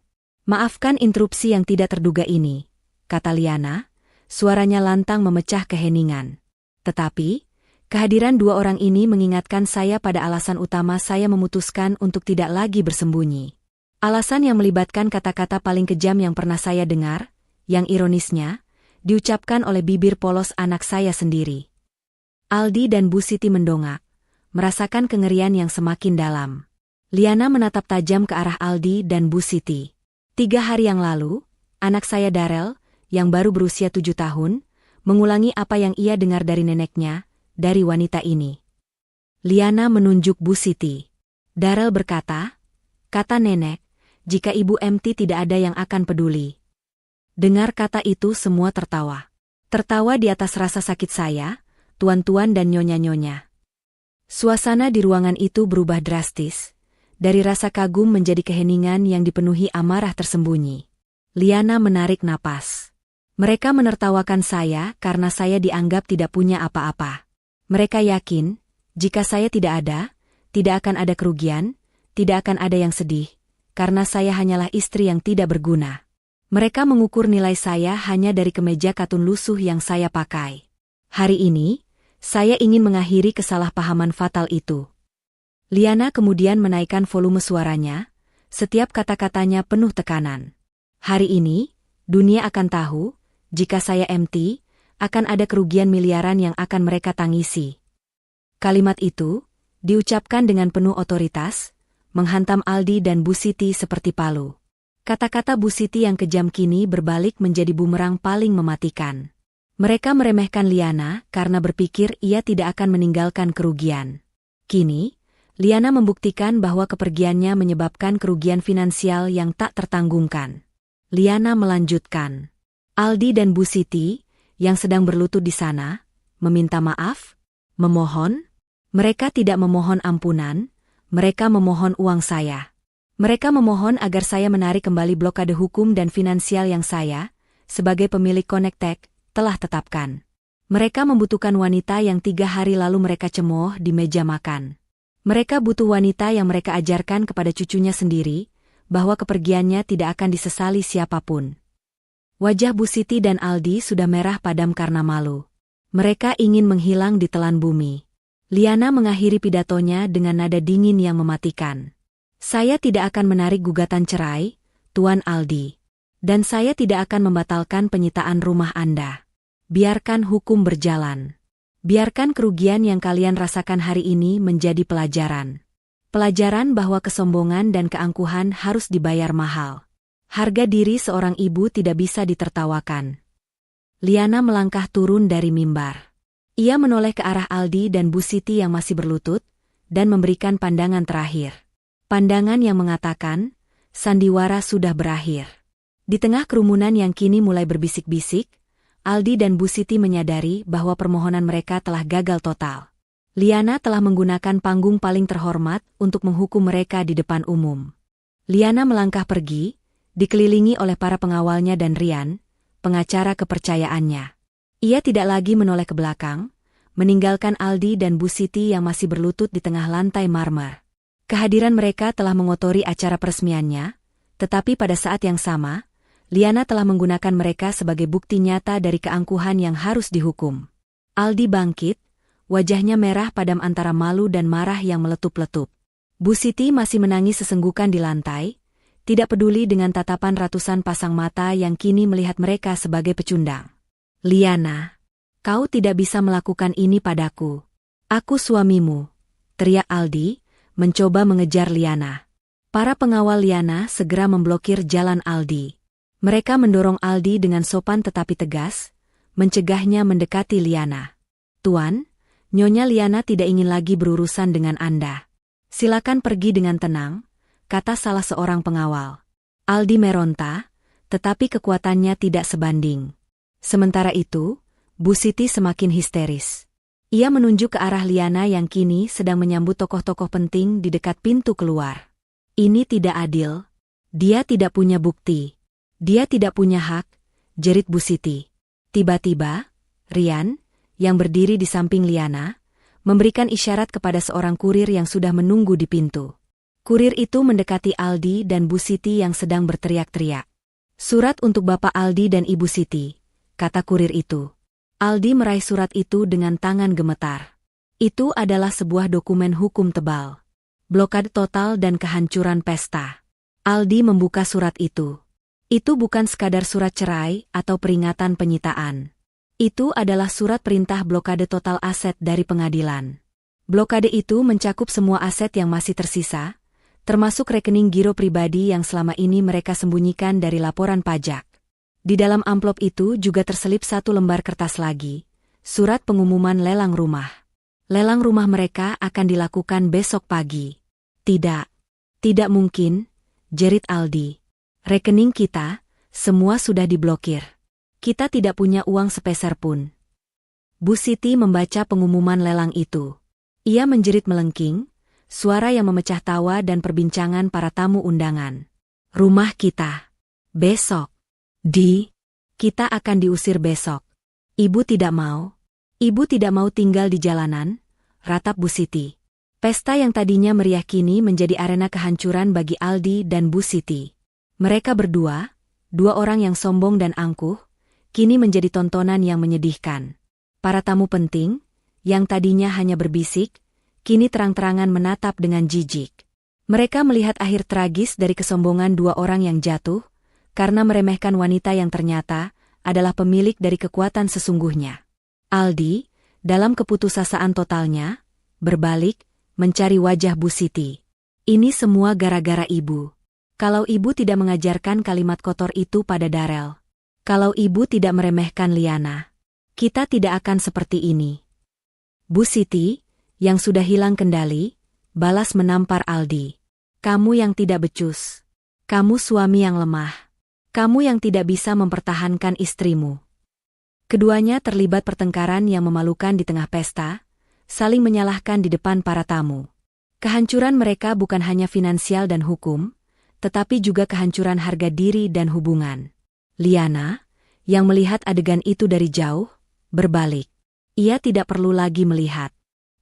[SPEAKER 1] Maafkan interupsi yang tidak terduga ini, kata Liana, suaranya lantang memecah keheningan. Tetapi, kehadiran dua orang ini mengingatkan saya pada alasan utama saya memutuskan untuk tidak lagi bersembunyi. Alasan yang melibatkan kata-kata paling kejam yang pernah saya dengar, yang ironisnya, diucapkan oleh bibir polos anak saya sendiri. Aldi dan Bu Siti mendongak, merasakan kengerian yang semakin dalam. Liana menatap tajam ke arah Aldi dan Bu Siti. 3 hari yang lalu, anak saya Darel, yang baru berusia 7 tahun, mengulangi apa yang ia dengar dari neneknya, dari wanita ini. Liana menunjuk Bu Siti. Darel berkata, kata nenek, jika Ibu MT tidak ada yang akan peduli. Dengar kata itu semua tertawa. Tertawa di atas rasa sakit saya, tuan-tuan dan nyonya-nyonya. Suasana di ruangan itu berubah drastis. Dari rasa kagum menjadi keheningan yang dipenuhi amarah tersembunyi. Liana menarik napas. Mereka menertawakan saya karena saya dianggap tidak punya apa-apa. Mereka yakin, jika saya tidak ada, tidak akan ada kerugian, tidak akan ada yang sedih, karena saya hanyalah istri yang tidak berguna. Mereka mengukur nilai saya hanya dari kemeja katun lusuh yang saya pakai. Hari ini, saya ingin mengakhiri kesalahpahaman fatal itu. Liana kemudian menaikkan volume suaranya, setiap kata-katanya penuh tekanan. Hari ini, dunia akan tahu, jika saya MT, akan ada kerugian miliaran yang akan mereka tangisi. Kalimat itu, diucapkan dengan penuh otoritas, menghantam Aldi dan Bu Siti seperti palu. Kata-kata Bu Siti yang kejam kini berbalik menjadi bumerang paling mematikan. Mereka meremehkan Liana karena berpikir ia tidak akan meninggalkan kerugian. Kini, Liana membuktikan bahwa kepergiannya menyebabkan kerugian finansial yang tak tertanggungkan. Liana melanjutkan. Aldi dan Bu Siti, yang sedang berlutut di sana, meminta maaf, memohon. Mereka tidak memohon ampunan, mereka memohon uang saya. Mereka memohon agar saya menarik kembali blokade hukum dan finansial yang saya, sebagai pemilik Connectech, telah tetapkan. Mereka membutuhkan wanita yang 3 hari lalu mereka cemooh di meja makan. Mereka butuh wanita yang mereka ajarkan kepada cucunya sendiri, bahwa kepergiannya tidak akan disesali siapapun. Wajah Bu Siti dan Aldi sudah merah padam karena malu. Mereka ingin menghilang di telan bumi. Liana mengakhiri pidatonya dengan nada dingin yang mematikan. Saya tidak akan menarik gugatan cerai, Tuan Aldi. Dan saya tidak akan membatalkan penyitaan rumah Anda. Biarkan hukum berjalan. Biarkan kerugian yang kalian rasakan hari ini menjadi pelajaran. Pelajaran bahwa kesombongan dan keangkuhan harus dibayar mahal. Harga diri seorang ibu tidak bisa ditertawakan. Liana melangkah turun dari mimbar. Ia menoleh ke arah Aldi dan Bu Siti yang masih berlutut, dan memberikan pandangan terakhir. Pandangan yang mengatakan, sandiwara sudah berakhir. Di tengah kerumunan yang kini mulai berbisik-bisik, Aldi dan Bu Siti menyadari bahwa permohonan mereka telah gagal total. Liana telah menggunakan panggung paling terhormat untuk menghukum mereka di depan umum. Liana melangkah pergi, dikelilingi oleh para pengawalnya dan Rian, pengacara kepercayaannya. Ia tidak lagi menoleh ke belakang, meninggalkan Aldi dan Bu Siti yang masih berlutut di tengah lantai marmer. Kehadiran mereka telah mengotori acara peresmiannya, tetapi pada saat yang sama, Liana telah menggunakan mereka sebagai bukti nyata dari keangkuhan yang harus dihukum. Aldi bangkit, wajahnya merah padam antara malu dan marah yang meletup-letup. Bu Siti masih menangis sesenggukan di lantai, tidak peduli dengan tatapan ratusan pasang mata yang kini melihat mereka sebagai pecundang. Liana, kau tidak bisa melakukan ini padaku. Aku suamimu, teriak Aldi, mencoba mengejar Liana. Para pengawal Liana segera memblokir jalan Aldi. Mereka mendorong Aldi dengan sopan tetapi tegas, mencegahnya mendekati Liana. Tuan, Nyonya Liana tidak ingin lagi berurusan dengan Anda. Silakan pergi dengan tenang, kata salah seorang pengawal. Aldi meronta, tetapi kekuatannya tidak sebanding. Sementara itu, Bu Siti semakin histeris. Ia menunjuk ke arah Liana yang kini sedang menyambut tokoh-tokoh penting di dekat pintu keluar. Ini tidak adil. Dia tidak punya bukti. Dia tidak punya hak, jerit Bu Siti. Tiba-tiba, Rian, yang berdiri di samping Liana, memberikan isyarat kepada seorang kurir yang sudah menunggu di pintu. Kurir itu mendekati Aldi dan Bu Siti yang sedang berteriak-teriak. Surat untuk Bapak Aldi dan Ibu Siti, kata kurir itu. Aldi meraih surat itu dengan tangan gemetar. Itu adalah sebuah dokumen hukum tebal. Blokade total dan kehancuran pesta. Aldi membuka surat itu. Itu bukan sekadar surat cerai atau peringatan penyitaan. Itu adalah surat perintah blokade total aset dari pengadilan. Blokade itu mencakup semua aset yang masih tersisa, termasuk rekening giro pribadi yang selama ini mereka sembunyikan dari laporan pajak. Di dalam amplop itu juga terselip satu lembar kertas lagi, surat pengumuman lelang rumah. Lelang rumah mereka akan dilakukan besok pagi. Tidak mungkin, jerit Aldi. Rekening kita, semua sudah diblokir. Kita tidak punya uang sepeser pun. Bu Siti membaca pengumuman lelang itu. Ia menjerit melengking, suara yang memecah tawa dan perbincangan para tamu undangan. Rumah kita. Besok. Kita akan diusir besok. Ibu tidak mau. Ibu tidak mau tinggal di jalanan, ratap Bu Siti. Pesta yang tadinya meriah kini menjadi arena kehancuran bagi Aldi dan Bu Siti. Mereka berdua, dua orang yang sombong dan angkuh, kini menjadi tontonan yang menyedihkan. Para tamu penting, yang tadinya hanya berbisik, kini terang-terangan menatap dengan jijik. Mereka melihat akhir tragis dari kesombongan dua orang yang jatuh, karena meremehkan wanita yang ternyata adalah pemilik dari kekuatan sesungguhnya. Aldi, dalam keputusasaan totalnya, berbalik, mencari wajah Bu Siti. Ini semua gara-gara ibu. Kalau ibu tidak mengajarkan kalimat kotor itu pada Darel. Kalau ibu tidak meremehkan Liana. Kita tidak akan seperti ini. Bu Siti, yang sudah hilang kendali, balas menampar Aldi. Kamu yang tidak becus. Kamu suami yang lemah. Kamu yang tidak bisa mempertahankan istrimu. Keduanya terlibat pertengkaran yang memalukan di tengah pesta, saling menyalahkan di depan para tamu. Kehancuran mereka bukan hanya finansial dan hukum, tetapi juga kehancuran harga diri dan hubungan. Liana, yang melihat adegan itu dari jauh, berbalik. Ia tidak perlu lagi melihat.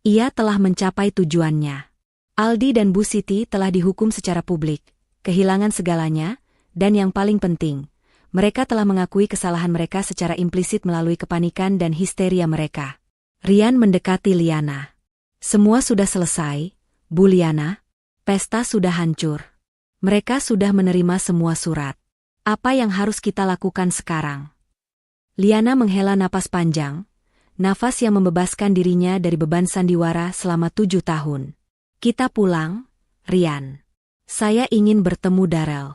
[SPEAKER 1] Ia telah mencapai tujuannya. Aldi dan Bu Siti telah dihukum secara publik, kehilangan segalanya, dan yang paling penting, mereka telah mengakui kesalahan mereka secara implisit melalui kepanikan dan histeria mereka. Rian mendekati Liana. Semua sudah selesai, Bu Liana. Pesta sudah hancur. Mereka sudah menerima semua surat. Apa yang harus kita lakukan sekarang? Liana menghela napas panjang, nafas yang membebaskan dirinya dari beban sandiwara selama 7 tahun. Kita pulang, Rian. Saya ingin bertemu Darel.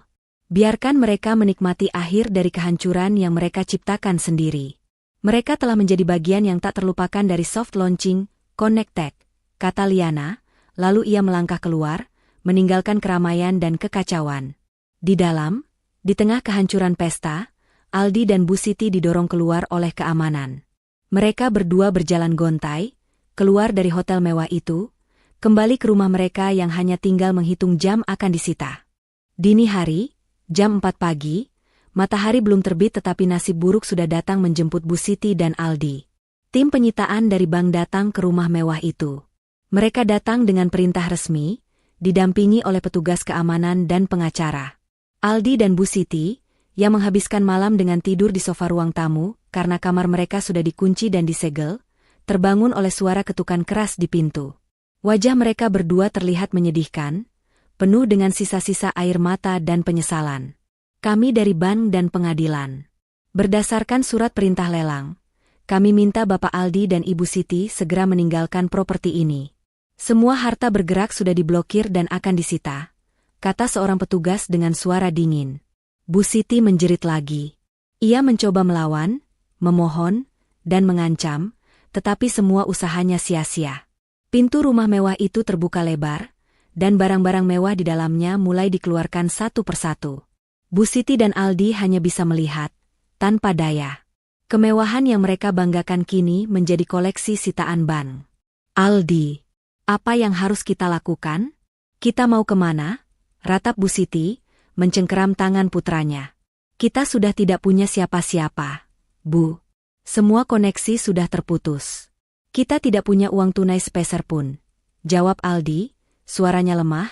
[SPEAKER 1] Biarkan mereka menikmati akhir dari kehancuran yang mereka ciptakan sendiri. Mereka telah menjadi bagian yang tak terlupakan dari soft launching, Connectech, kata Liana, lalu ia melangkah keluar, meninggalkan keramaian dan kekacauan. Di dalam, di tengah kehancuran pesta, Aldi dan Bu Siti didorong keluar oleh keamanan. Mereka berdua berjalan gontai, keluar dari hotel mewah itu, kembali ke rumah mereka yang hanya tinggal menghitung jam akan disita. Dini hari, jam 4 pagi, matahari belum terbit tetapi nasib buruk sudah datang menjemput Bu Siti dan Aldi. Tim penyitaan dari bank datang ke rumah mewah itu. Mereka datang dengan perintah resmi, didampingi oleh petugas keamanan dan pengacara. Aldi dan Bu Siti, yang menghabiskan malam dengan tidur di sofa ruang tamu, karena kamar mereka sudah dikunci dan disegel, terbangun oleh suara ketukan keras di pintu. Wajah mereka berdua terlihat menyedihkan, penuh dengan sisa-sisa air mata dan penyesalan. Kami dari bank dan pengadilan. Berdasarkan surat perintah lelang, Kami minta Bapak Aldi dan Ibu Siti segera meninggalkan properti ini. Semua harta bergerak sudah diblokir dan akan disita, kata seorang petugas dengan suara dingin. Bu Siti menjerit lagi. Ia mencoba melawan, memohon, dan mengancam, tetapi semua usahanya sia-sia. Pintu rumah mewah itu terbuka lebar, dan barang-barang mewah di dalamnya mulai dikeluarkan satu persatu. Bu Siti dan Aldi hanya bisa melihat, tanpa daya. Kemewahan yang mereka banggakan kini menjadi koleksi sitaan bank. Aldi, apa yang harus kita lakukan? Kita mau kemana? Ratap Bu Siti, mencengkeram tangan putranya. Kita sudah tidak punya siapa-siapa, Bu. Semua koneksi sudah terputus. Kita tidak punya uang tunai sepeser pun, jawab Aldi, suaranya lemah,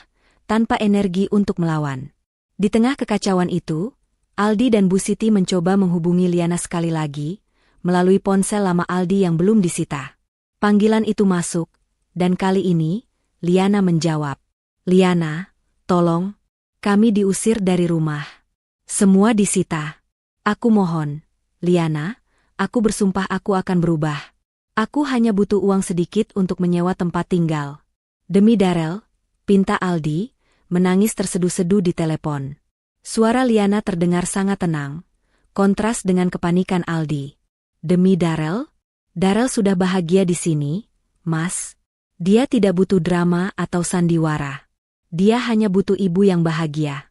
[SPEAKER 1] tanpa energi untuk melawan. Di tengah kekacauan itu, Aldi dan Bu Siti mencoba menghubungi Liana sekali lagi, melalui ponsel lama Aldi yang belum disita. Panggilan itu masuk, dan kali ini, Liana menjawab. Liana, tolong, kami diusir dari rumah. Semua disita. Aku mohon, Liana, aku bersumpah aku akan berubah. Aku hanya butuh uang sedikit untuk menyewa tempat tinggal. Demi Darel, pinta Aldi, menangis terseduh-seduh di telepon. Suara Liana terdengar sangat tenang, kontras dengan kepanikan Aldi. Demi Darel? Darel sudah bahagia di sini, Mas. Dia tidak butuh drama atau sandiwara. Dia hanya butuh ibu yang bahagia.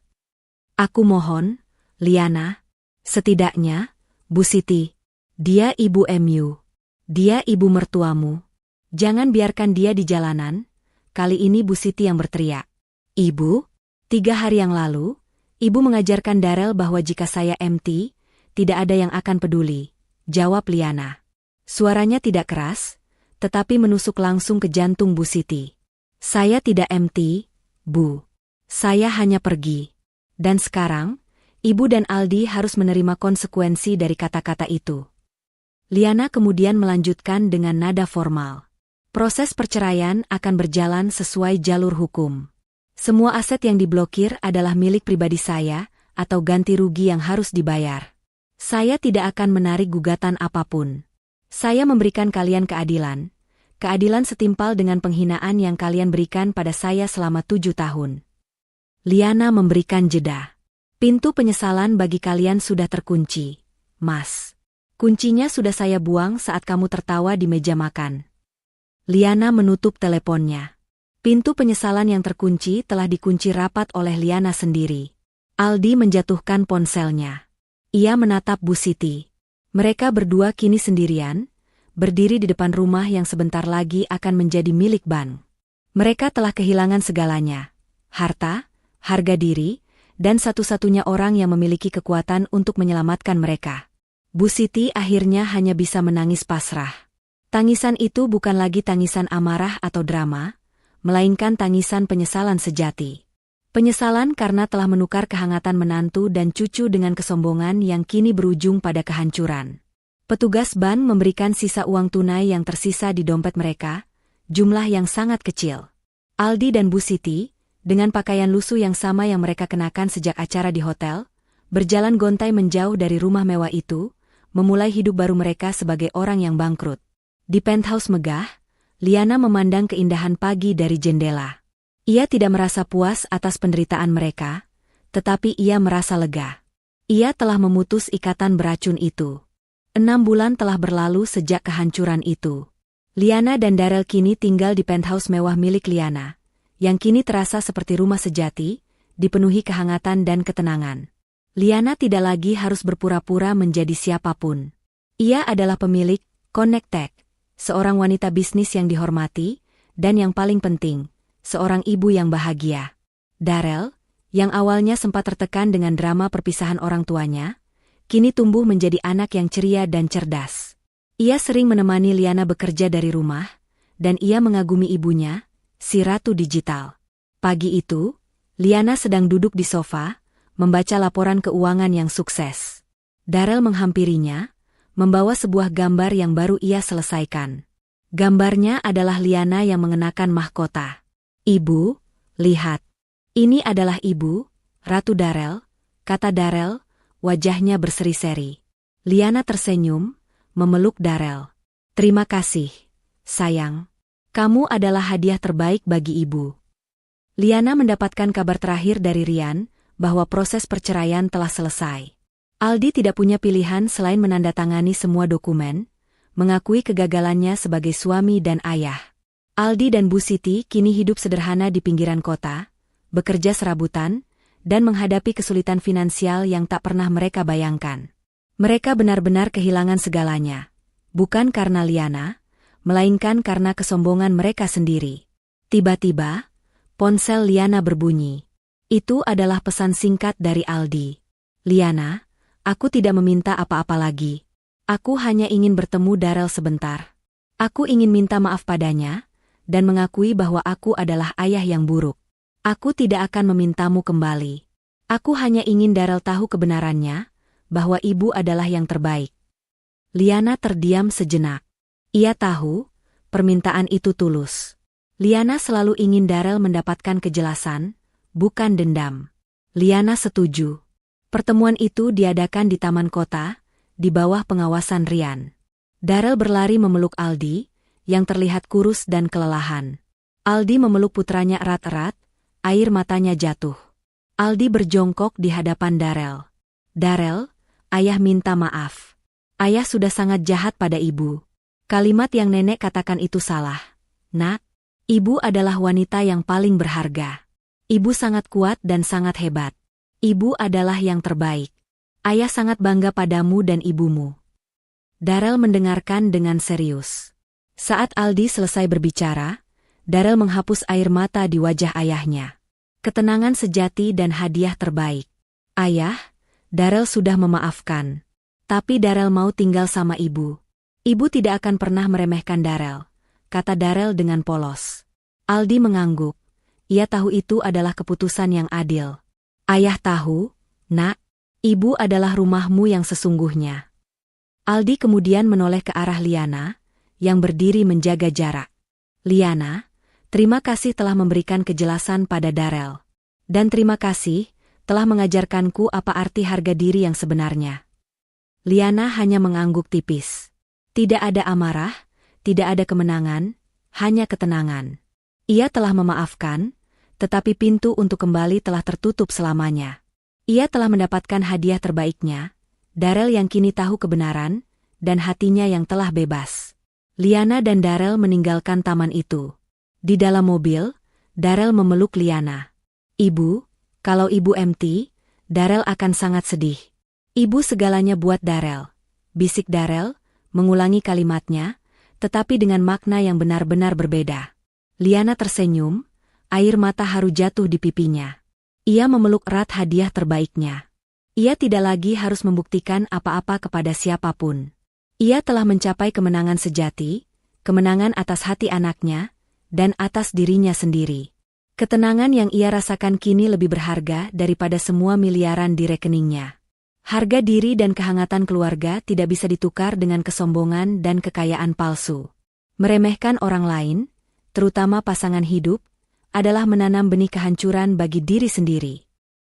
[SPEAKER 1] Aku mohon, Liana, setidaknya, Bu Siti, dia ibu MU. Dia ibu mertuamu. Jangan biarkan dia di jalanan. Kali ini Bu Siti yang berteriak. Ibu, 3 hari yang lalu, Ibu mengajarkan Darel bahwa jika saya MT, tidak ada yang akan peduli, jawab Liana. Suaranya tidak keras, tetapi menusuk langsung ke jantung Bu Siti. Saya tidak MT, Bu. Saya hanya pergi. Dan sekarang, Ibu dan Aldi harus menerima konsekuensi dari kata-kata itu. Liana kemudian melanjutkan dengan nada formal. Proses perceraian akan berjalan sesuai jalur hukum. Semua aset yang diblokir adalah milik pribadi saya, atau ganti rugi yang harus dibayar. Saya tidak akan menarik gugatan apapun. Saya memberikan kalian keadilan. Keadilan setimpal dengan penghinaan yang kalian berikan pada saya selama 7 tahun. Liana memberikan jeda. Pintu penyesalan bagi kalian sudah terkunci, Mas. Kuncinya sudah saya buang saat kamu tertawa di meja makan. Liana menutup teleponnya. Pintu penyesalan yang terkunci telah dikunci rapat oleh Liana sendiri. Aldi menjatuhkan ponselnya. Ia menatap Bu Siti. Mereka berdua kini sendirian, berdiri di depan rumah yang sebentar lagi akan menjadi milik bank. Mereka telah kehilangan segalanya. Harta, harga diri, dan satu-satunya orang yang memiliki kekuatan untuk menyelamatkan mereka. Bu Siti akhirnya hanya bisa menangis pasrah. Tangisan itu bukan lagi tangisan amarah atau drama, melainkan tangisan penyesalan sejati. Penyesalan karena telah menukar kehangatan menantu dan cucu dengan kesombongan yang kini berujung pada kehancuran. Petugas bank memberikan sisa uang tunai yang tersisa di dompet mereka, jumlah yang sangat kecil. Aldi dan Bu Siti, dengan pakaian lusuh yang sama yang mereka kenakan sejak acara di hotel, berjalan gontai menjauh dari rumah mewah itu, memulai hidup baru mereka sebagai orang yang bangkrut. Di penthouse megah, Liana memandang keindahan pagi dari jendela. Ia tidak merasa puas atas penderitaan mereka, tetapi ia merasa lega. Ia telah memutus ikatan beracun itu. 6 bulan telah berlalu sejak kehancuran itu. Liana dan Darel kini tinggal di penthouse mewah milik Liana, yang kini terasa seperti rumah sejati, dipenuhi kehangatan dan ketenangan. Liana tidak lagi harus berpura-pura menjadi siapapun. Ia adalah pemilik Connectech, seorang wanita bisnis yang dihormati, dan yang paling penting, seorang ibu yang bahagia. Darel, yang awalnya sempat tertekan dengan drama perpisahan orang tuanya, kini tumbuh menjadi anak yang ceria dan cerdas. Ia sering menemani Liana bekerja dari rumah, dan ia mengagumi ibunya, si Ratu Digital. Pagi itu, Liana sedang duduk di sofa, membaca laporan keuangan yang sukses. Darel menghampirinya, membawa sebuah gambar yang baru ia selesaikan. Gambarnya adalah Liana yang mengenakan mahkota. Ibu, lihat. Ini adalah ibu, Ratu Darel, kata Darel, wajahnya berseri-seri. Liana tersenyum, memeluk Darel. Terima kasih, sayang. Kamu adalah hadiah terbaik bagi ibu. Liana mendapatkan kabar terakhir dari Rian, bahwa proses perceraian telah selesai. Aldi tidak punya pilihan selain menandatangani semua dokumen, mengakui kegagalannya sebagai suami dan ayah. Aldi dan Bu Siti kini hidup sederhana di pinggiran kota, bekerja serabutan, dan menghadapi kesulitan finansial yang tak pernah mereka bayangkan. Mereka benar-benar kehilangan segalanya, bukan karena Liana, melainkan karena kesombongan mereka sendiri. Tiba-tiba, ponsel Liana berbunyi. Itu adalah pesan singkat dari Aldi. Liana, aku tidak meminta apa-apa lagi. Aku hanya ingin bertemu Darel sebentar. Aku ingin minta maaf padanya, dan mengakui bahwa aku adalah ayah yang buruk. Aku tidak akan memintamu kembali. Aku hanya ingin Darel tahu kebenarannya, bahwa ibu adalah yang terbaik. Liana terdiam sejenak. Ia tahu, permintaan itu tulus. Liana selalu ingin Darel mendapatkan kejelasan, bukan dendam. Liana setuju. Pertemuan itu diadakan di taman kota, di bawah pengawasan Rian. Darel berlari memeluk Aldi, yang terlihat kurus dan kelelahan. Aldi memeluk putranya erat-erat, air matanya jatuh. Aldi berjongkok di hadapan Darel. Darel, ayah minta maaf. Ayah sudah sangat jahat pada ibu. Kalimat yang nenek katakan itu salah. Nak, ibu adalah wanita yang paling berharga. Ibu sangat kuat dan sangat hebat. Ibu adalah yang terbaik. Ayah sangat bangga padamu dan ibumu. Darel mendengarkan dengan serius. Saat Aldi selesai berbicara, Darel menghapus air mata di wajah ayahnya. Ketenangan sejati dan hadiah terbaik. Ayah, Darel sudah memaafkan. Tapi Darel mau tinggal sama ibu. Ibu tidak akan pernah meremehkan Darel, kata Darel dengan polos. Aldi mengangguk. Ia tahu itu adalah keputusan yang adil. Ayah tahu, nak, ibu adalah rumahmu yang sesungguhnya. Aldi kemudian menoleh ke arah Liana, yang berdiri menjaga jarak. Liana, terima kasih telah memberikan kejelasan pada Darel. Dan terima kasih, telah mengajarkanku apa arti harga diri yang sebenarnya. Liana hanya mengangguk tipis. Tidak ada amarah, tidak ada kemenangan, hanya ketenangan. Ia telah memaafkan, tetapi pintu untuk kembali telah tertutup selamanya. Ia telah mendapatkan hadiah terbaiknya, Darel yang kini tahu kebenaran, dan hatinya yang telah bebas. Liana dan Darel meninggalkan taman itu. Di dalam mobil, Darel memeluk Liana. Ibu, kalau ibu MT, Darel akan sangat sedih. Ibu segalanya buat Darel. Bisik Darel, mengulangi kalimatnya, tetapi dengan makna yang benar-benar berbeda. Liana tersenyum, air mata haru jatuh di pipinya. Ia memeluk erat hadiah terbaiknya. Ia tidak lagi harus membuktikan apa-apa kepada siapapun. Ia telah mencapai kemenangan sejati, kemenangan atas hati anaknya, dan atas dirinya sendiri. Ketenangan yang ia rasakan kini lebih berharga daripada semua miliaran di rekeningnya. Harga diri dan kehangatan keluarga tidak bisa ditukar dengan kesombongan dan kekayaan palsu. Meremehkan orang lain, terutama pasangan hidup, adalah menanam benih kehancuran bagi diri sendiri.